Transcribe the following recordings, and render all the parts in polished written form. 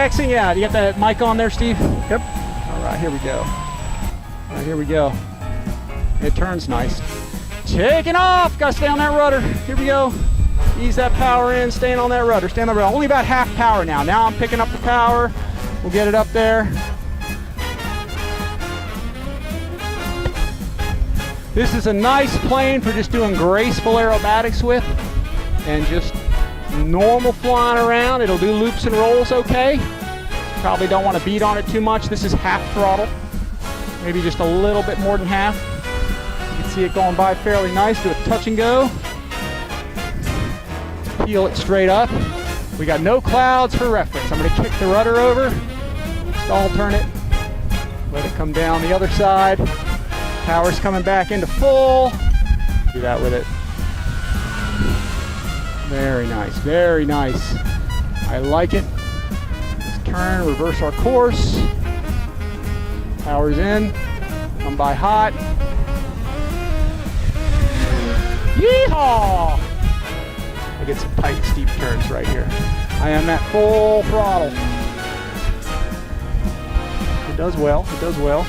X-ing? Yeah, you got that mic on there, Steve? Yep. All right, here we go. All right, here we go. It turns nice. Taking off, gotta stay on that rudder. Here we go. Ease that power in, staying on that rudder, stay on the rudder. Only about half power now. Now I'm picking up the power. We'll get it up there. This is a nice plane for just doing graceful aerobatics with and just normal flying around. It'll do loops and rolls okay. Probably don't want to beat on it too much. This is half throttle, maybe just a little bit more than half. You can see it going by fairly nice. Do a touch and go. Peel it straight up. We got no clouds for reference. I'm going to kick the rudder over, stall turn it, let it come down the other side. Power's coming back into full. Do that with it. Very nice, very nice. I like it. Let's turn, reverse our course. Power's in. Come by hot. Yeehaw! I get some tight, steep turns right here. I am at full throttle. It does well, it does well.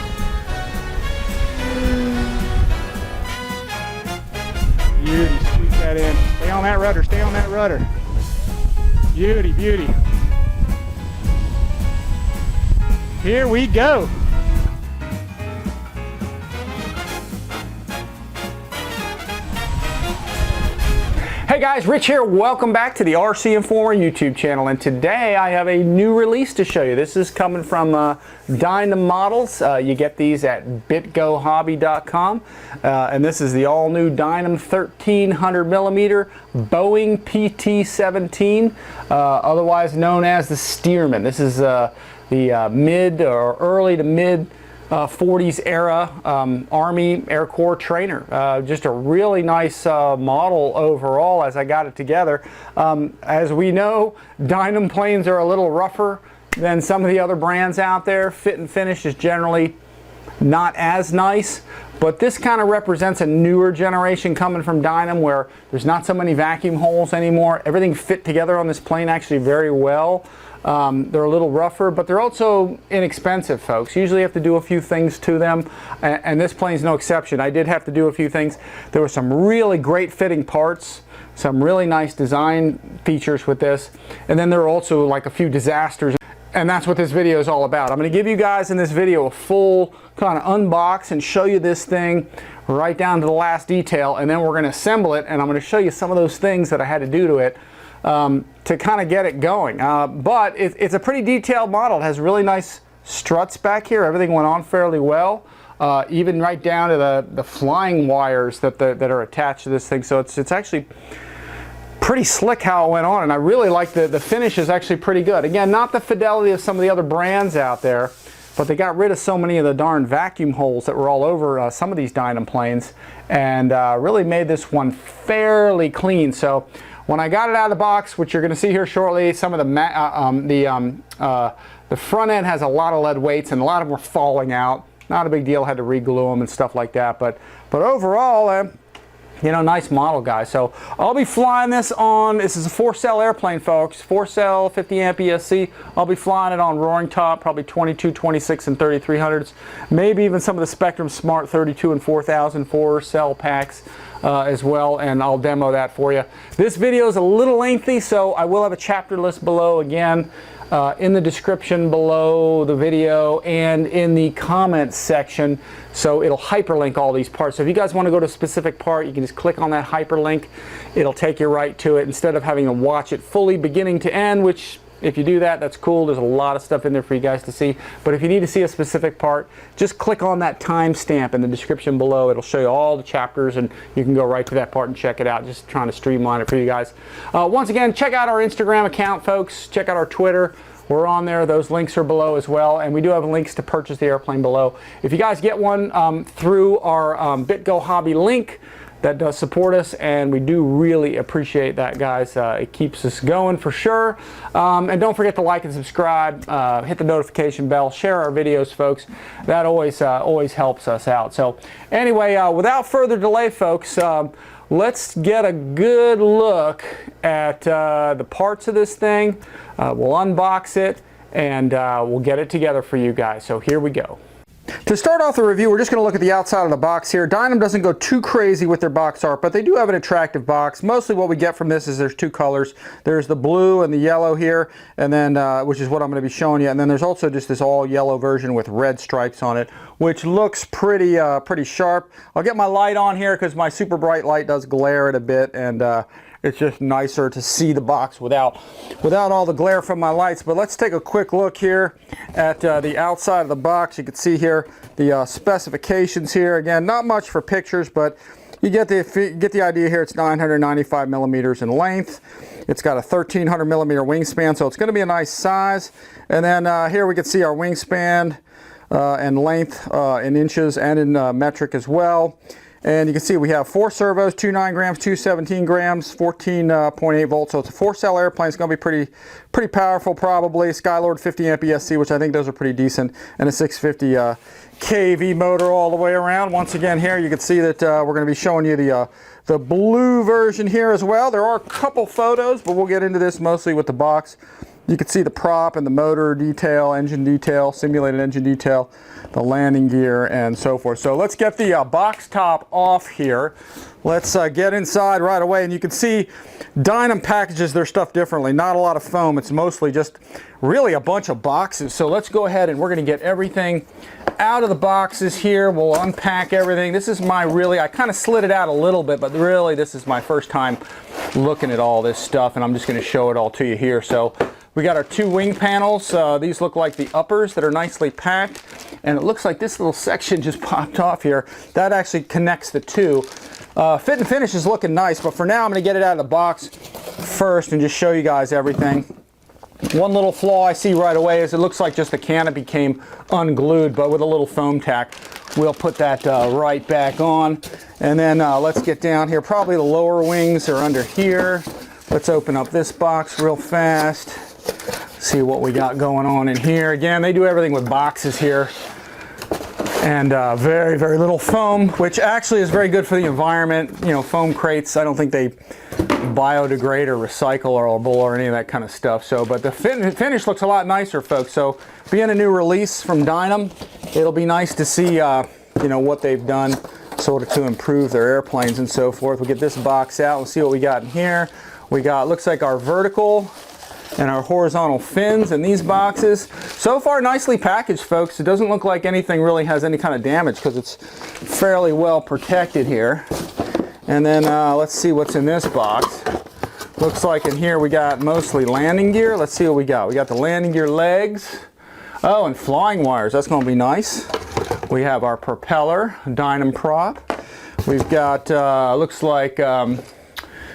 Beauty, squeeze that in. Stay on that rudder, stay on that rudder. Beauty, beauty. Here we go. Hey guys, Rich here. Welcome back to the RC Informer YouTube channel, and today I have a new release to show you. This is coming from DYNAM Models. You get these at BITGOhobby.com, and this is the all-new DYNAM 1300mm Boeing PT-17, otherwise known as the Stearman. This is the mid or early to mid 40s era Army Air Corps trainer. Just a really nice model overall as I got it together. As we know, DYNAM planes are a little rougher than some of the other brands out there. Fit and finish is generally not as nice, but this kind of represents a newer generation coming from DYNAM where there's not so many vacuum holes anymore. Everything fit together on this plane actually very well. They're a little rougher, but they're also inexpensive, folks. Usually you have to do a few things to them, and this plane's no exception. I did have to do a few things. There were some really great fitting parts, some really nice design features with this, and then there are also like a few disasters, and that's what this video is all about. I'm going to give you guys in this video a full kind of unbox and show you this thing right down to the last detail, and then we're going to assemble it, and I'm going to show you some of those things that I had to do to it to kind of get it going. But it's a pretty detailed model. It has really nice struts back here. Everything went on fairly well, even right down to the flying wires that are attached to this thing. So it's actually pretty slick how it went on, and I really like the finish is actually pretty good. Again, not the fidelity of some of the other brands out there, but they got rid of so many of the darn vacuum holes that were all over some of these DYNAM planes, and really made this one fairly clean. So when I got it out of the box, which you're going to see here shortly, some of the front end has a lot of lead weights and a lot of them were falling out. Not a big deal, had to re-glue them and stuff like that. But overall, you know, nice model, guys. So I'll be flying this on, this is a 4-cell airplane, folks. 4-cell, 50 amp ESC. I'll be flying it on roaring top, probably 22, 26, and 3300s. Maybe even some of the SPEKTRUM Smart 32 and 4000 4-cell packs as well, and I'll demo that for you. This video is a little lengthy, so I will have a chapter list below again in the description below the video and in the comments section, so it'll hyperlink all these parts. So if you guys want to go to a specific part, you can just click on that hyperlink. It'll take you right to it instead of having to watch it fully beginning to end, which if you do that, that's cool. There's a lot of stuff in there for you guys to see. But if you need to see a specific part, just click on that timestamp in the description below. It'll show you all the chapters, and you can go right to that part and check it out. Just trying to streamline it for you guys. Once again, check out our Instagram account, folks. Check out our Twitter. We're on there. Those links are below as well, and we do have links to purchase the airplane below. If you guys get one through our BITGO Hobby link, that does support us, and we do really appreciate that, guys. It keeps us going for sure. And don't forget to like and subscribe, hit the notification bell, share our videos, folks. That always helps us out. So anyway, without further delay, folks, let's get a good look at the parts of this thing. We'll unbox it, and we'll get it together for you guys. So here we go. To start off the review, we're just going to look at the outside of the box here. DYNAM doesn't go too crazy with their box art, but they do have an attractive box. Mostly what we get from this is there's two colors. There's the blue and the yellow here, and then which is what I'm going to be showing you. And then there's also just this all yellow version with red stripes on it, which looks pretty pretty sharp. I'll get my light on here because my super bright light does glare it a bit, and it's just nicer to see the box without all the glare from my lights. But let's take a quick look here at the outside of the box. You can see here the specifications here. Again, not much for pictures, but you get the idea here. It's 995 millimeters in length. It's got a 1300 millimeter wingspan, so it's going to be a nice size. And then here we can see our wingspan and length in inches and in metric as well. And you can see we have 4 servos, 2 9 grams, 2 17 grams, 14.8 volts. So it's a 4-cell airplane. It's going to be pretty powerful probably. Skylord 50 amp ESC, which I think those are pretty decent. And a 650 kV motor all the way around. Once again here you can see that we're going to be showing you the blue version here as well. There are a couple photos, but we'll get into this mostly with the box. You can see the prop and the motor detail, engine detail, simulated engine detail, the landing gear, and so forth. So let's get the box top off here. Let's get inside right away, and you can see DYNAM packages their stuff differently. Not a lot of foam. It's mostly just really a bunch of boxes. So let's go ahead and we're going to get everything out of the boxes here. We'll unpack everything. This is I kind of slid it out a little bit, but really this is my first time looking at all this stuff, and I'm just going to show it all to you here. So we got our 2 wing panels. These look like the uppers that are nicely packed, and it looks like this little section just popped off here. That actually connects the two. Fit and finish is looking nice, but for now I'm going to get it out of the box first and just show you guys everything. One little flaw I see right away is it looks like just the canopy came unglued, but with a little foam tack we'll put that right back on. And then let's get down here. Probably the lower wings are under here. Let's open up this box real fast, see what we got going on in here. Again, they do everything with boxes here, and very little foam, which actually is very good for the environment. You know, foam crates, I don't think they biodegrade or recycle or any of that kind of stuff. So, but the finish looks a lot nicer, folks. So being a new release from DYNAM, it'll be nice to see you know, what they've done sort of to improve their airplanes and so forth. We'll get this box out and see what we got in here. We got, looks like our vertical and our horizontal fins in these boxes. So far nicely packaged, folks. It doesn't look like anything really has any kind of damage because it's fairly well protected here. And then let's see what's in this box. Looks like in here we got mostly landing gear. Let's see what we got. We got the landing gear legs. Oh, and flying wires. That's going to be nice. We have our propeller, DYNAM prop. We've got, looks like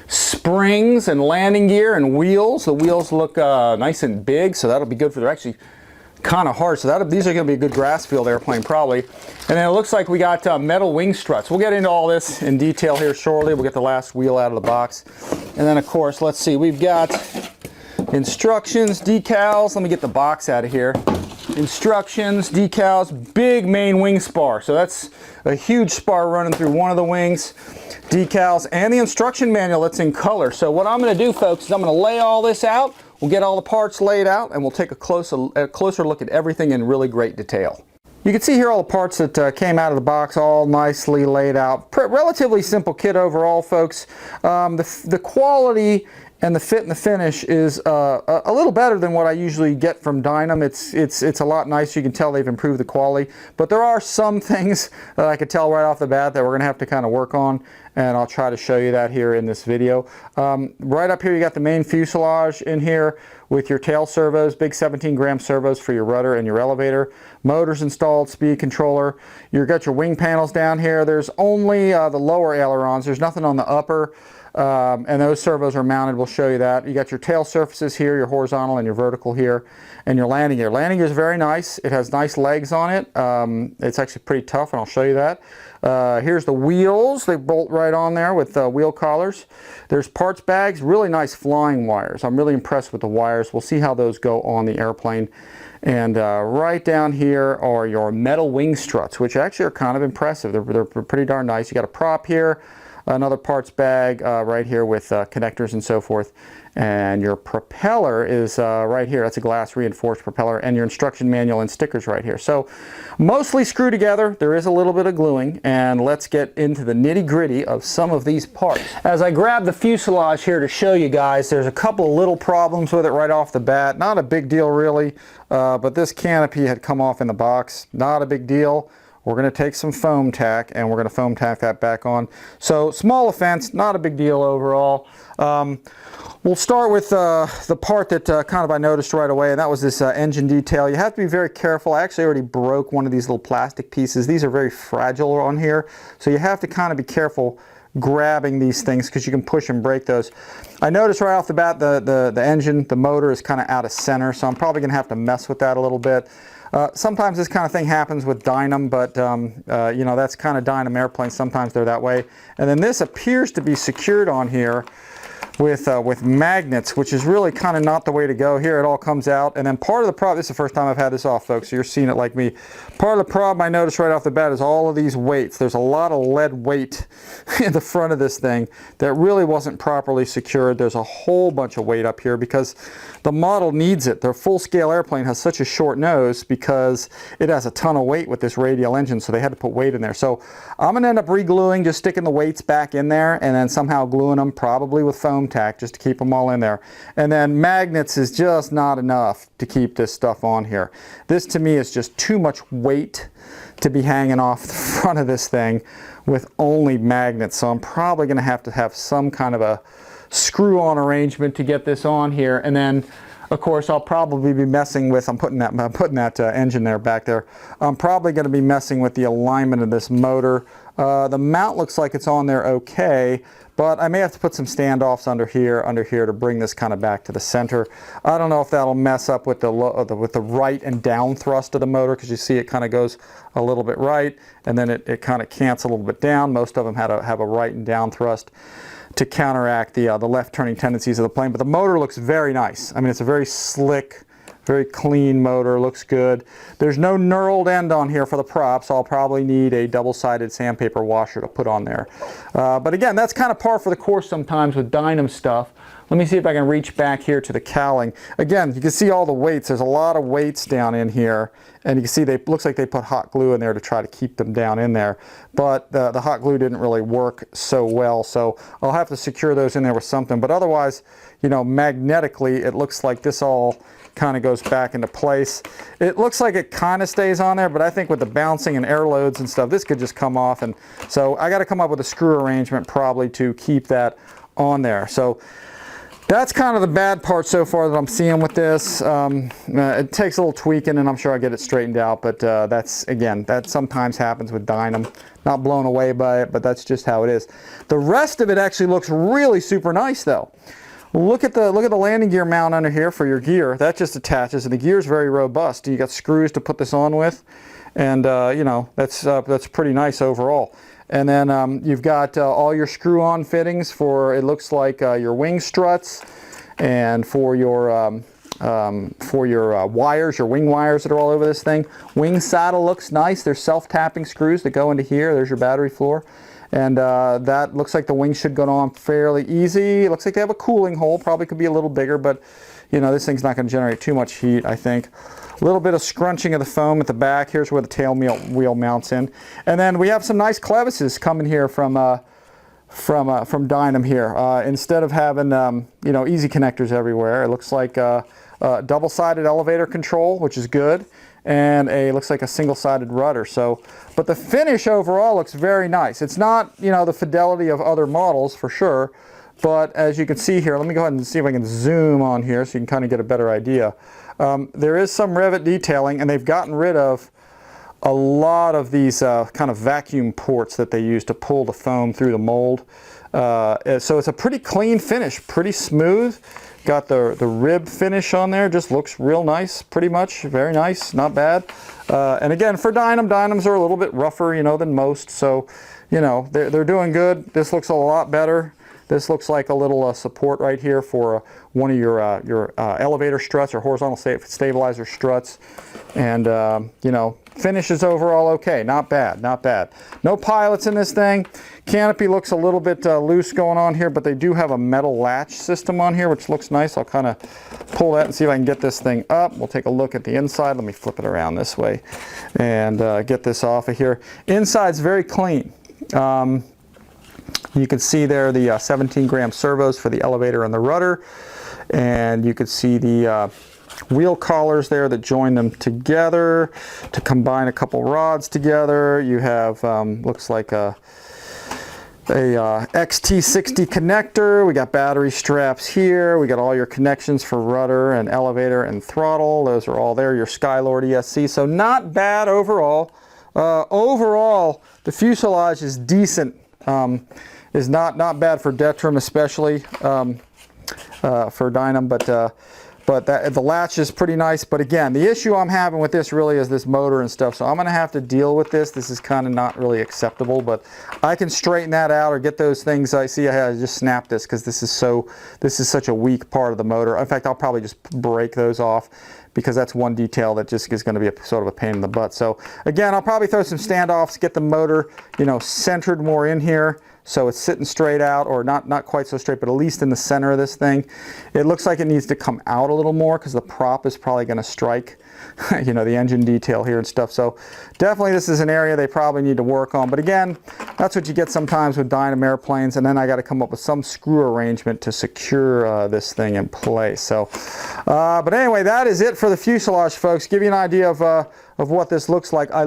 springs and landing gear and wheels. The wheels look nice and big, so that'll be good for, they're actually kind of hard, so these are going to be a good grass field airplane probably. And then it looks like we got metal wing struts. We'll get into all this in detail here shortly. We'll get the last wheel out of the box. And then of course, let's see, we've got instructions, decals. Let me get the box out of here. Instructions, decals, big main wing spar. So that's a huge spar running through one of the wings. Decals and the instruction manual that's in color. So what I'm going to do, folks, is I'm going to lay all this out. We'll get all the parts laid out and we'll take a closer look at everything in really great detail. You can see here all the parts that came out of the box, all nicely laid out. Relatively simple kit overall, folks. The quality and the fit and the finish is a little better than what I usually get from DYNAM. It's a lot nicer. You can tell they've improved the quality, but there are some things that I could tell right off the bat that we're going to have to kind of work on, and I'll try to show you that here in this video. Right up here you got the main fuselage in here with your tail servos, big 17-gram servos for your rudder and your elevator. Motors installed, speed controller. You've got your wing panels down here. There's only the lower ailerons. There's nothing on the upper. And those servos are mounted. We'll show you that. You got your tail surfaces here, your horizontal and your vertical here, and your landing gear. Landing gear is very nice. It has nice legs on it. It's actually pretty tough, and I'll show you that. Here's the wheels. They bolt right on there with wheel collars. There's parts bags, really nice flying wires. I'm really impressed with the wires. We'll see how those go on the airplane. And right down here are your metal wing struts, which actually are kind of impressive. They're pretty darn nice. You got a prop here. another parts bag right here with connectors and so forth. And your propeller is right here. That's a glass reinforced propeller, and your instruction manual and stickers right here. So mostly screwed together. There is a little bit of gluing, and let's get into the nitty-gritty of some of these parts. As I grab the fuselage here to show you guys, there's a couple of little problems with it right off the bat. Not a big deal really, but this canopy had come off in the box. Not a big deal. We're going to take some foam tack and we're going to foam tack that back on. So small offense, not a big deal overall. We'll start with the part that kind of I noticed right away, and that was this engine detail. You have to be very careful. I actually already broke one of these little plastic pieces. These are very fragile on here, so you have to kind of be careful grabbing these things because you can push and break those. I noticed right off the bat the engine, the motor is kind of out of center, so I'm probably going to have to mess with that a little bit. Sometimes this kind of thing happens with DYNAM, but you know, that's kind of DYNAM airplanes. Sometimes they're that way. And then this appears to be secured on here with magnets, which is really kind of not the way to go. Here it all comes out, and then part of the problem, this is the first time I've had this off, folks, so you're seeing it like me. Part of the problem I noticed right off the bat is all of these weights. There's a lot of lead weight in the front of this thing that really wasn't properly secured. There's a whole bunch of weight up here because the model needs it. Their full-scale airplane has such a short nose because it has a ton of weight with this radial engine, so they had to put weight in there. So I'm going to end up re-gluing, just sticking the weights back in there, and then somehow gluing them, probably with foam tack, just to keep them all in there. And then magnets is just not enough to keep this stuff on here. This to me is just too much weight to be hanging off the front of this thing with only magnets. So I'm probably going to have some kind of a screw-on arrangement to get this on here. And then of course I'll probably be messing with, I'm putting that engine there back there. I'm probably going to be messing with the alignment of this motor. The mount looks like it's on there okay, but I may have to put some standoffs under here to bring this kind of back to the center. I don't know if that'll mess up with the right and down thrust of the motor, because you see it kind of goes a little bit right and then it kind of cants a little bit down. Most of them have a right and down thrust to counteract the left turning tendencies of the plane. But the motor looks very nice. I mean, it's a very slick, very clean motor, looks good. There's no knurled end on here for the props. I'll probably need a double-sided sandpaper washer to put on there. But again, that's kind of par for the course sometimes with DYNAM stuff. Let me see if I can reach back here to the cowling. Again, you can see all the weights. There's a lot of weights down in here. And you can see looks like they put hot glue in there to try to keep them down in there. But the hot glue didn't really work so well. So I'll have to secure those in there with something. But otherwise, you know, magnetically, it looks like this all kind of goes back into place. It looks like it kind of stays on there, but I think with the bouncing and air loads and stuff, this could just come off. And so I got to come up with a screw arrangement probably to keep that on there. So that's kind of the bad part so far that I'm seeing with this. It takes a little tweaking, and I'm sure I'll get it straightened out, but that's, again, that sometimes happens with DYNAM. Not blown away by it, but that's just how it is. The rest of it actually looks really super nice though. Look at the landing gear mount under here for your gear. That just attaches, and the gear is very robust. You got screws to put this on with, and you know, that's pretty nice overall. And then you've got all your screw-on fittings for, it looks like your wing struts, and for your wires, your wing wires that are all over this thing. Wing saddle looks nice. There's self-tapping screws that go into here. There's your battery floor. And that looks like the wings should go on fairly easy. It looks like they have a cooling hole. Probably could be a little bigger, but you know, this thing's not going to generate too much heat, I think. A little bit of scrunching of the foam at the back. Here's where the tail wheel mounts in. And then we have some nice clevises coming here from DYNAM here. Instead of having you know, easy connectors everywhere, it looks like double-sided elevator control, which is good, and looks like a single-sided rudder. So, but the finish overall looks very nice. It's not, you know, the fidelity of other models for sure, but as you can see here, let me go ahead and see if I can zoom on here so you can kind of get a better idea. There is some rivet detailing, and they've gotten rid of a lot of these kind of vacuum ports that they use to pull the foam through the mold. So it's a pretty clean finish, pretty smooth. Got the rib finish on there, just looks real nice, pretty much, very nice, not bad. And again, for DYNAMs are a little bit rougher, you know, than most, so, you know, they're doing good. This looks a lot better This looks like a little support right here for one of your elevator struts or horizontal stabilizer struts. And, you know, finish is overall okay. Not bad, not bad. No pilots in this thing. Canopy looks a little bit loose going on here, but they do have a metal latch system on here, which looks nice. I'll kind of pull that and see if I can get this thing up. We'll take a look at the inside. Let me flip it around this way and get this off of here. Inside's very clean. You can see there the 17-gram servos for the elevator and the rudder, and you can see the wheel collars there that join them together to combine a couple rods together. You have looks like a XT60 connector. We got battery straps here. We got all your connections for rudder and elevator and throttle. Those are all there. Your Skylord ESC. So not bad overall. Overall, the fuselage is decent. Is not bad for DETRAM, especially for DYNAM, but the latch is pretty nice. But again, the issue I'm having with this really is this motor and stuff, so I'm going to have to deal with this. This is kind of not really acceptable, but I can straighten that out or get those things. I see I just snapped this because this is such a weak part of the motor. In fact, I'll probably just break those off, because that's one detail that just is going to be sort of a pain in the butt. So again, I'll probably throw some standoffs, get the motor, you know, centered more in here, so it's sitting straight out, or not quite so straight, but at least in the center of this thing. It looks like it needs to come out a little more because the prop is probably going to strike, you know, the engine detail here and stuff. So definitely this is an area they probably need to work on. But again, that's what you get sometimes with DYNAM airplanes, and then I got to come up with some screw arrangement to secure this thing in place. So, but anyway, that is it for the fuselage, folks. Give you an idea of what this looks like. I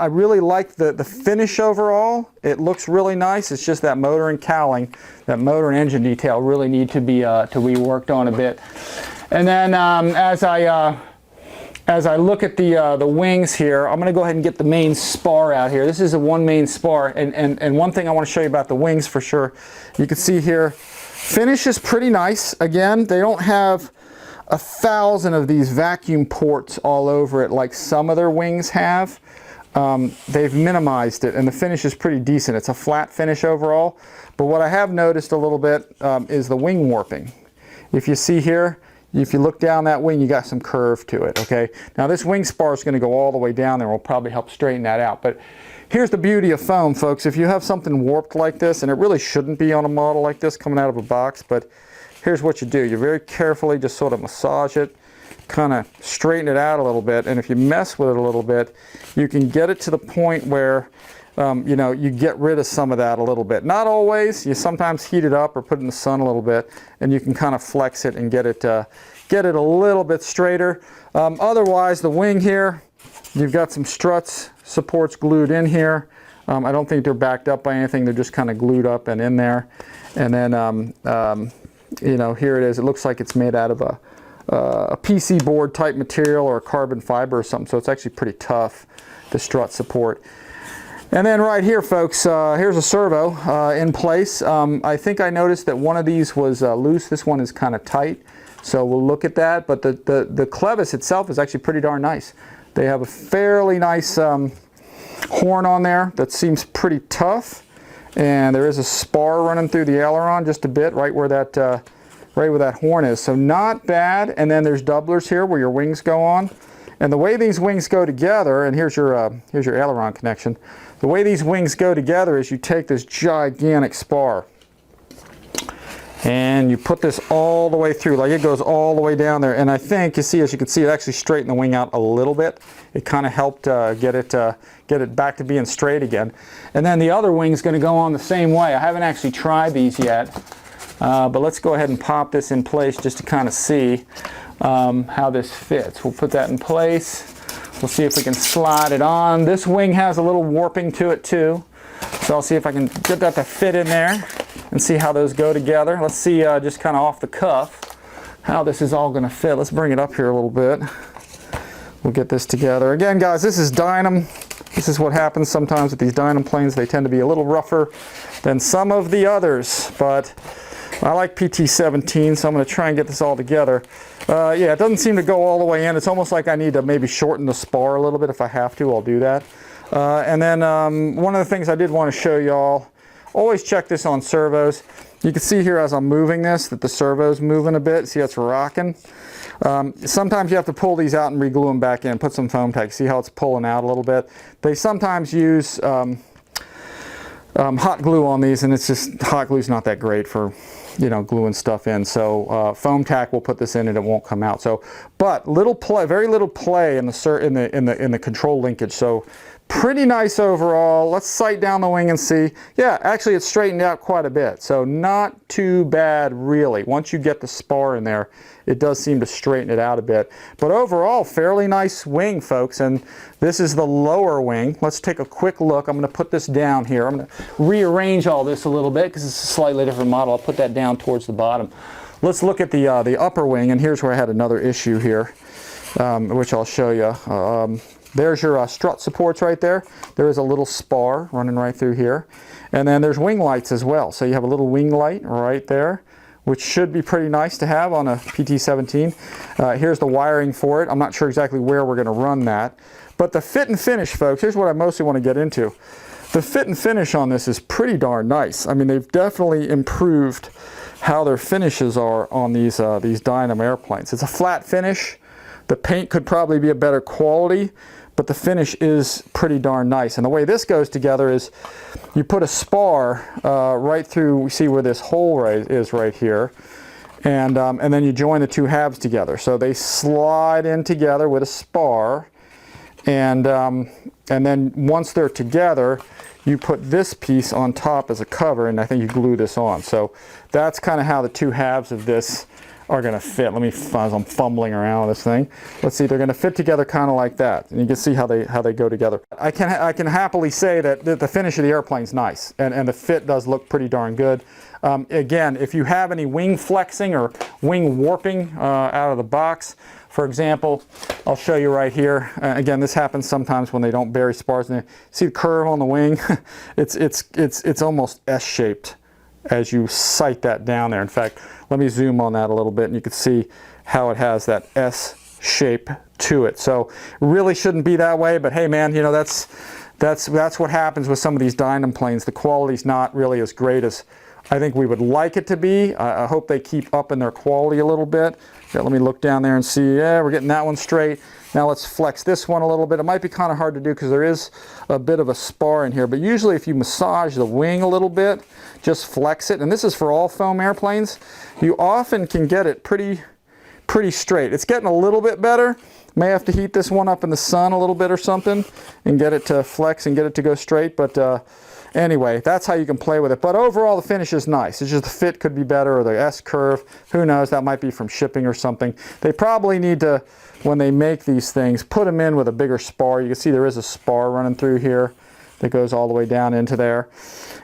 really like the finish overall. It looks really nice. It's just that motor and cowling, that motor and engine detail really need to be worked on a bit. And then as I look at the wings here, I'm going to go ahead and get the main spar out here. This is a one main spar, and one thing I want to show you about the wings for sure. You can see here, finish is pretty nice. Again, they don't have 1,000 of these vacuum ports all over it like some of their wings have. They've minimized it, and the finish is pretty decent. It's a flat finish overall, but what I have noticed a little bit is the wing warping. If you see here, if you look down that wing, you got some curve to it, okay? Now this wing spar is going to go all the way down there. We'll probably help straighten that out, but here's the beauty of foam, folks. If you have something warped like this, and it really shouldn't be on a model like this coming out of a box, but here's what you do. You very carefully just sort of massage it, kind of straighten it out a little bit, and if you mess with it a little bit, you can get it to the point where you know, you get rid of some of that a little bit. Not always. You sometimes heat it up or put it in the sun a little bit, and you can kind of flex it and get it a little bit straighter. Otherwise, the wing here, you've got some struts supports glued in here. I don't think they're backed up by anything. They're just kind of glued up and in there. And then you know, here it is. It looks like it's made out of a PC board type material or a carbon fiber or something, so it's actually pretty tough, the strut support. And then right here, folks, here's a servo in place. I think I noticed that one of these was loose. This one is kind of tight, so we'll look at that. But the clevis itself is actually pretty darn nice. They have a fairly nice horn on there that seems pretty tough, and there is a spar running through the aileron just a bit, right where that horn is. So not bad. And then there's doublers here where your wings go on. And the way these wings go together, and here's your aileron connection. The way these wings go together is you take this gigantic spar and you put this all the way through, like it goes all the way down there. And I think, as you can see, it actually straightened the wing out a little bit. It kind of helped get it back to being straight again. And then the other wing's going to go on the same way. I haven't actually tried these yet, but let's go ahead and pop this in place just to kind of see how this fits. We'll put that in place. We'll see if we can slide it on. This wing has a little warping to it too, so I'll see if I can get that to fit in there and see how those go together. Let's see, just kind of off the cuff, how this is all going to fit. Let's bring it up here a little bit. We'll get this together. Again, guys, this is DYNAM. This is what happens sometimes with these DYNAM planes. They tend to be a little rougher than some of the others, but I like PT-17, so I'm going to try and get this all together. Yeah, it doesn't seem to go all the way in. It's almost like I need to maybe shorten the spar a little bit. If I have to, I'll do that. And then one of the things I did want to show y'all, always check this on servos. You can see here as I'm moving this that the servo's moving a bit. See how it's rocking? Sometimes you have to pull these out and re-glue them back in, put some foam tack. See how it's pulling out a little bit? They sometimes use hot glue on these, and it's just, hot glue's not that great for, you know, gluing stuff in. So foam tack will put this in and it won't come out. So, but little play, very little play in the control linkage. So pretty nice overall. Let's sight down the wing and see. Yeah, actually it's straightened out quite a bit. So not too bad really. Once you get the spar in there, it does seem to straighten it out a bit. But overall, fairly nice wing, folks. And this is the lower wing. Let's take a quick look. I'm going to put this down here. I'm going to rearrange all this a little bit because it's a slightly different model. I'll put that down towards the bottom. Let's look at the upper wing, and here's where I had another issue here, which I'll show you. There's your strut supports right there. There is a little spar running right through here. And then there's wing lights as well. So you have a little wing light right there, which should be pretty nice to have on a PT-17. Here's the wiring for it. I'm not sure exactly where we're going to run that. But the fit and finish, folks, here's what I mostly want to get into. The fit and finish on this is pretty darn nice. I mean, they've definitely improved how their finishes are on these DYNAM airplanes. It's a flat finish. The paint could probably be a better quality, but the finish is pretty darn nice. And the way this goes together is you put a spar right through, we see where this hole is right here, and then you join the two halves together. So they slide in together with a spar, and then once they're together, you put this piece on top as a cover, and I think you glue this on. So that's kind of how the two halves of this are going to fit. Let me, as I'm fumbling around with this thing, let's see, they're going to fit together kind of like that, and you can see how they go together. I can happily say that the finish of the airplane's nice, and the fit does look pretty darn good. Again, if you have any wing flexing or wing warping out of the box, for example, I'll show you right here. Again, this happens sometimes when they don't bury spars in it. See the curve on the wing? it's almost S-shaped as you sight that down there. In fact, let me zoom on that a little bit, and you can see how it has that S shape to it. So really shouldn't be that way, but hey man, you know, that's what happens with some of these DYNAM planes. The quality's not really as great as I think we would like it to be. I hope they keep up in their quality a little bit. Yeah, let me look down there and see, yeah, we're getting that one straight. Now let's flex this one a little bit. It might be kind of hard to do because there is a bit of a spar in here, but usually if you massage the wing a little bit, just flex it, and this is for all foam airplanes, you often can get it pretty straight. It's getting a little bit better. May have to heat this one up in the sun a little bit or something and get it to flex and get it to go straight, but anyway, that's how you can play with it. But overall, the finish is nice. It's just the fit could be better, or the S-curve. Who knows? That might be from shipping or something. They probably need to, when they make these things, put them in with a bigger spar. You can see there is a spar running through here that goes all the way down into there.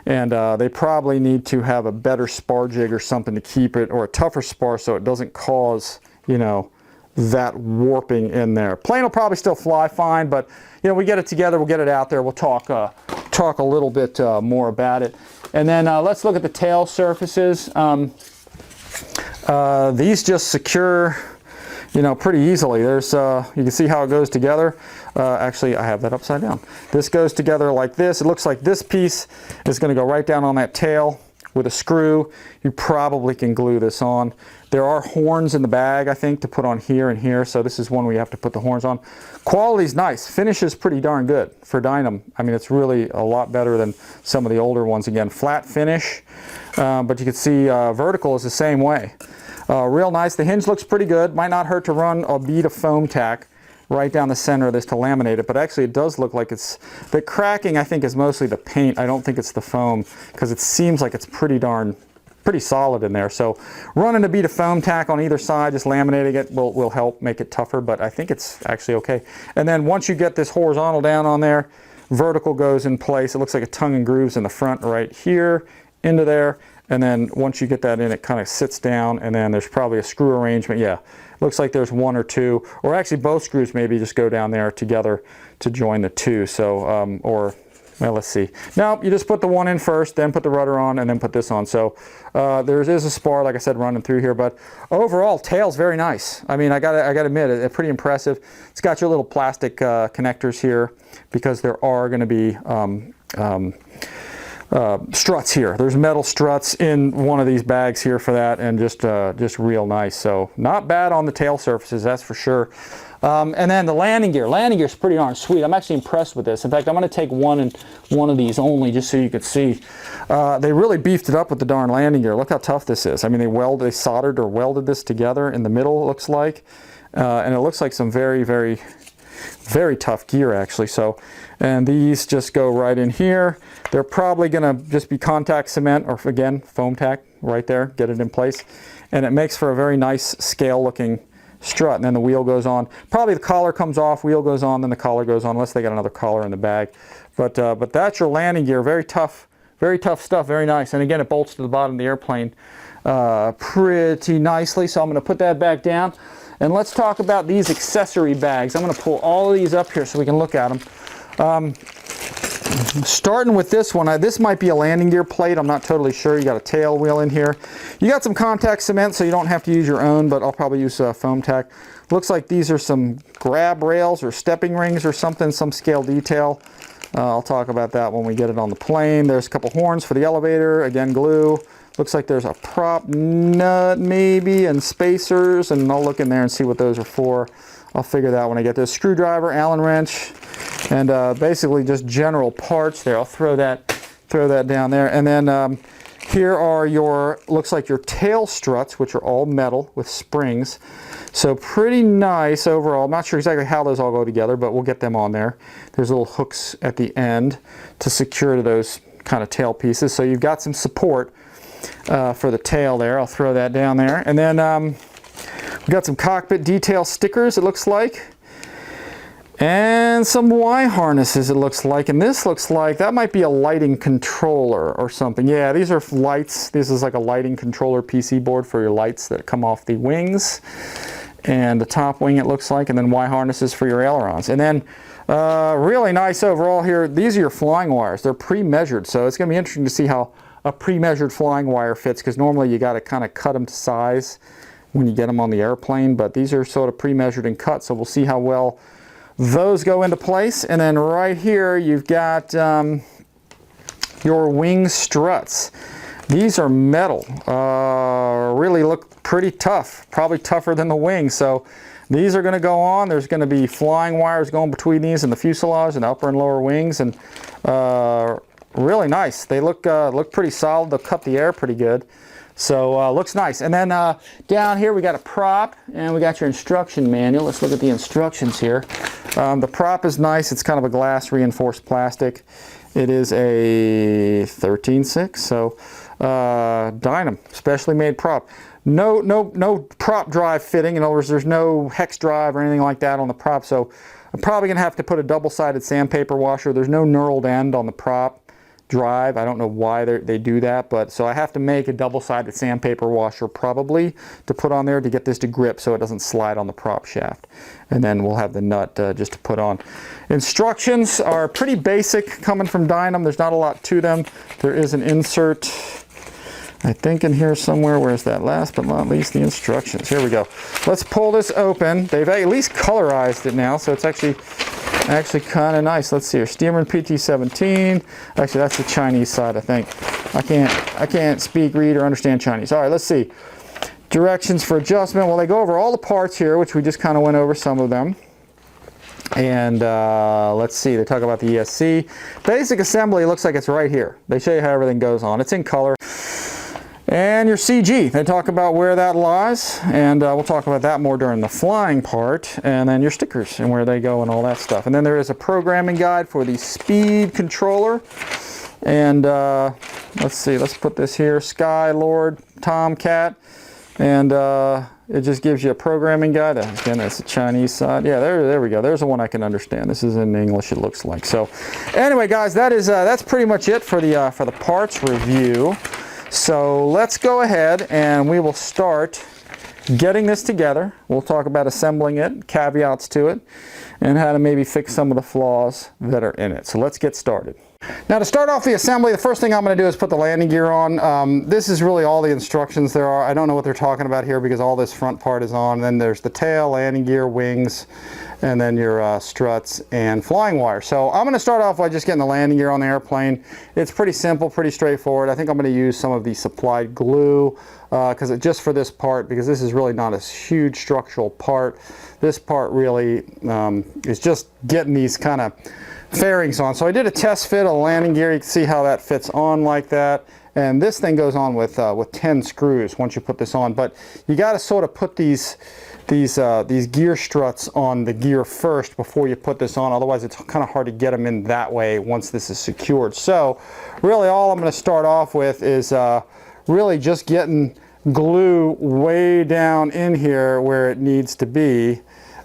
And they probably need to have a better spar jig or something to keep it, or a tougher spar so it doesn't cause, you know, that warping in there. Plane will probably still fly fine, but you know, we get it together, we'll get it out there, we'll talk a little bit more about it. And then let's look at the tail surfaces. These just secure, you know, pretty easily. There's you can see how it goes together. Actually, I have that upside down. This goes together like this. It looks like this piece is going to go right down on that tail with a screw. You probably can glue this on. There are horns in the bag, I think, to put on here and here, so this is one where you have to put the horns on. Quality's nice. Finish is pretty darn good for DYNAM. I mean, it's really a lot better than some of the older ones. Again, flat finish, but you can see vertical is the same way. Real nice. The hinge looks pretty good. Might not hurt to run a bead of foam tack right down the center of this to laminate it, but actually it does look like it's, the cracking I think is mostly the paint. I don't think it's the foam, because it seems like it's pretty solid in there. So running a bead of foam tack on either side, just laminating it will help make it tougher, but I think it's actually okay. And then once you get this horizontal down on there, vertical goes in place. It looks like a tongue and grooves in the front right here into there, and then once you get that in, it kind of sits down, and then there's probably a screw arrangement. Yeah, looks like there's one or two, or actually both screws maybe just go down there together to join the two. So or well, let's see. Now you just put the one in first, then put the rudder on, and then put this on. So there is a spar, like I said, running through here, but overall, tail's very nice. I mean, I gotta admit, it's pretty impressive. It's got your little plastic connectors here, because there are going to be struts here. There's metal struts in one of these bags here for that, and just real nice. So not bad on the tail surfaces, that's for sure. And then the landing gear. Landing gear is pretty darn sweet. I'm actually impressed with this. In fact, I'm going to take one of these only just so you can see. They really beefed it up with the darn landing gear. Look how tough this is. I mean, they soldered or welded this together in the middle, it looks like. And it looks like some very, very, very tough gear actually. So, and these just go right in here. They're probably going to just be contact cement, or again, foam tack right there, get it in place. And it makes for a very nice scale looking strut. And then the wheel goes on. Probably the collar comes off, wheel goes on, then the collar goes on, unless they got another collar in the bag. But that's your landing gear. Very tough stuff, very nice. And again, it bolts to the bottom of the airplane pretty nicely. So I'm going to put that back down. And let's talk about these accessory bags. I'm going to pull all of these up here so we can look at them. Starting with this one, this might be a landing gear plate. I'm not totally sure. You got a tail wheel in here. You got some contact cement, so you don't have to use your own, but I'll probably use foam tack. Looks like these are some grab rails or stepping rings or something, some scale detail. I'll talk about that when we get it on the plane. There's a couple horns for the elevator. Again, glue. Looks like there's a prop nut maybe and spacers, and I'll look in there and see what those are for. I'll figure that when I get this. Screwdriver, Allen wrench, and basically just general parts there. I'll throw that down there. And then here are your, looks like your tail struts, which are all metal with springs. So pretty nice overall. I'm not sure exactly how those all go together, but we'll get them on there. There's little hooks at the end to secure to those kind of tail pieces. So you've got some support for the tail there. I'll throw that down there. And then we've got some cockpit detail stickers, it looks like. And some Y harnesses, it looks like. And this looks like, that might be a lighting controller or something. Yeah, these are lights. This is like a lighting controller PC board for your lights that come off the wings. And the top wing, it looks like. And then Y harnesses for your ailerons. And then really nice overall here. These are your flying wires. They're pre-measured. So it's going to be interesting to see how a pre-measured flying wire fits, because normally you got to kind of cut them to size when you get them on the airplane, but these are sort of pre-measured and cut, so we'll see how well those go into place. And then right here you've got your wing struts. These are metal, really look pretty tough, probably tougher than the wing. So these are going to go on. There's going to be flying wires going between these and the fuselage and the upper and lower wings, and really nice. They look pretty solid. They'll cut the air pretty good. So looks nice. And then down here we got a prop, and we got your instruction manual. Let's look at the instructions here. The prop is nice. It's kind of a glass reinforced plastic. It is a 13.6, so DYNAM, specially made prop. No prop drive fitting. In other words, there's no hex drive or anything like that on the prop. So I'm probably gonna have to put a double-sided sandpaper washer. There's no knurled end on the prop drive. I don't know why they do that, but so I have to make a double-sided sandpaper washer probably to put on there to get this to grip so it doesn't slide on the prop shaft. And then we'll have the nut just to put on. Instructions are pretty basic coming from DYNAM. There's not a lot to them. There is an insert, I think, in here somewhere. Where's that? Last but not least, the instructions. Here we go. Let's pull this open. They've at least colorized it now, so it's actually kind of nice. Let's see here. Steamer PT-17. Actually, that's the Chinese side, I think. I can't speak, read, or understand Chinese. All right, let's see. Directions for adjustment. Well, they go over all the parts here, which we just kind of went over some of them. And let's see. They talk about the ESC. Basic assembly looks like it's right here. They show you how everything goes on. It's in color. And your CG, they talk about where that lies, and we'll talk about that more during the flying part, and then your stickers and where they go and all that stuff. And then there is a programming guide for the speed controller, and let's see, let's put this here, Sky Lord Tomcat, and it just gives you a programming guide. Again, that's the Chinese side. Yeah, there we go. There's the one I can understand. This is in English, it looks like. So anyway, guys, that's pretty much it for the parts review. So let's go ahead and we will start getting this together. We'll talk about assembling it, caveats to it, and how to maybe fix some of the flaws that are in it. So let's get started. Now to start off the assembly, the first thing I'm going to do is put the landing gear on. This is really all the instructions there are. I don't know what they're talking about here because all this front part is on. Then there's the tail, landing gear, wings, and then your struts and flying wire. So I'm going to start off by just getting the landing gear on the airplane. It's pretty simple, pretty straightforward. I think I'm going to use some of the supplied glue just for this part, because this is really not a huge structural part. This part really is just getting these kind of fairings on. So I did a test fit of the landing gear. You can see how that fits on like that. And this thing goes on with 10 screws once you put this on. But you got to sort of put these gear struts on the gear first before you put this on. Otherwise, it's kind of hard to get them in that way once this is secured. So really all I'm going to start off with is really just getting glue way down in here where it needs to be.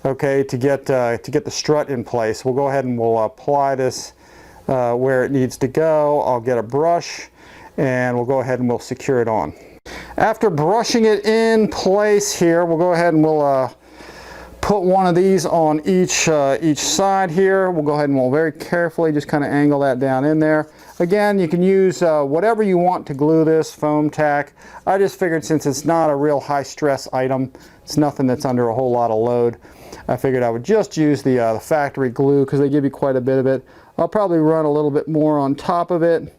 Okay, to get the strut in place. We'll go ahead and we'll apply this where it needs to go. I'll get a brush and we'll go ahead and we'll secure it on. After brushing it in place here, we'll go ahead and we'll put one of these on each side here. We'll go ahead and we'll very carefully just kind of angle that down in there. Again, you can use whatever you want to glue this, foam tack. I just figured since it's not a real high stress item, it's nothing that's under a whole lot of load, I figured I would just use the factory glue because they give you quite a bit of it. I'll probably run a little bit more on top of it.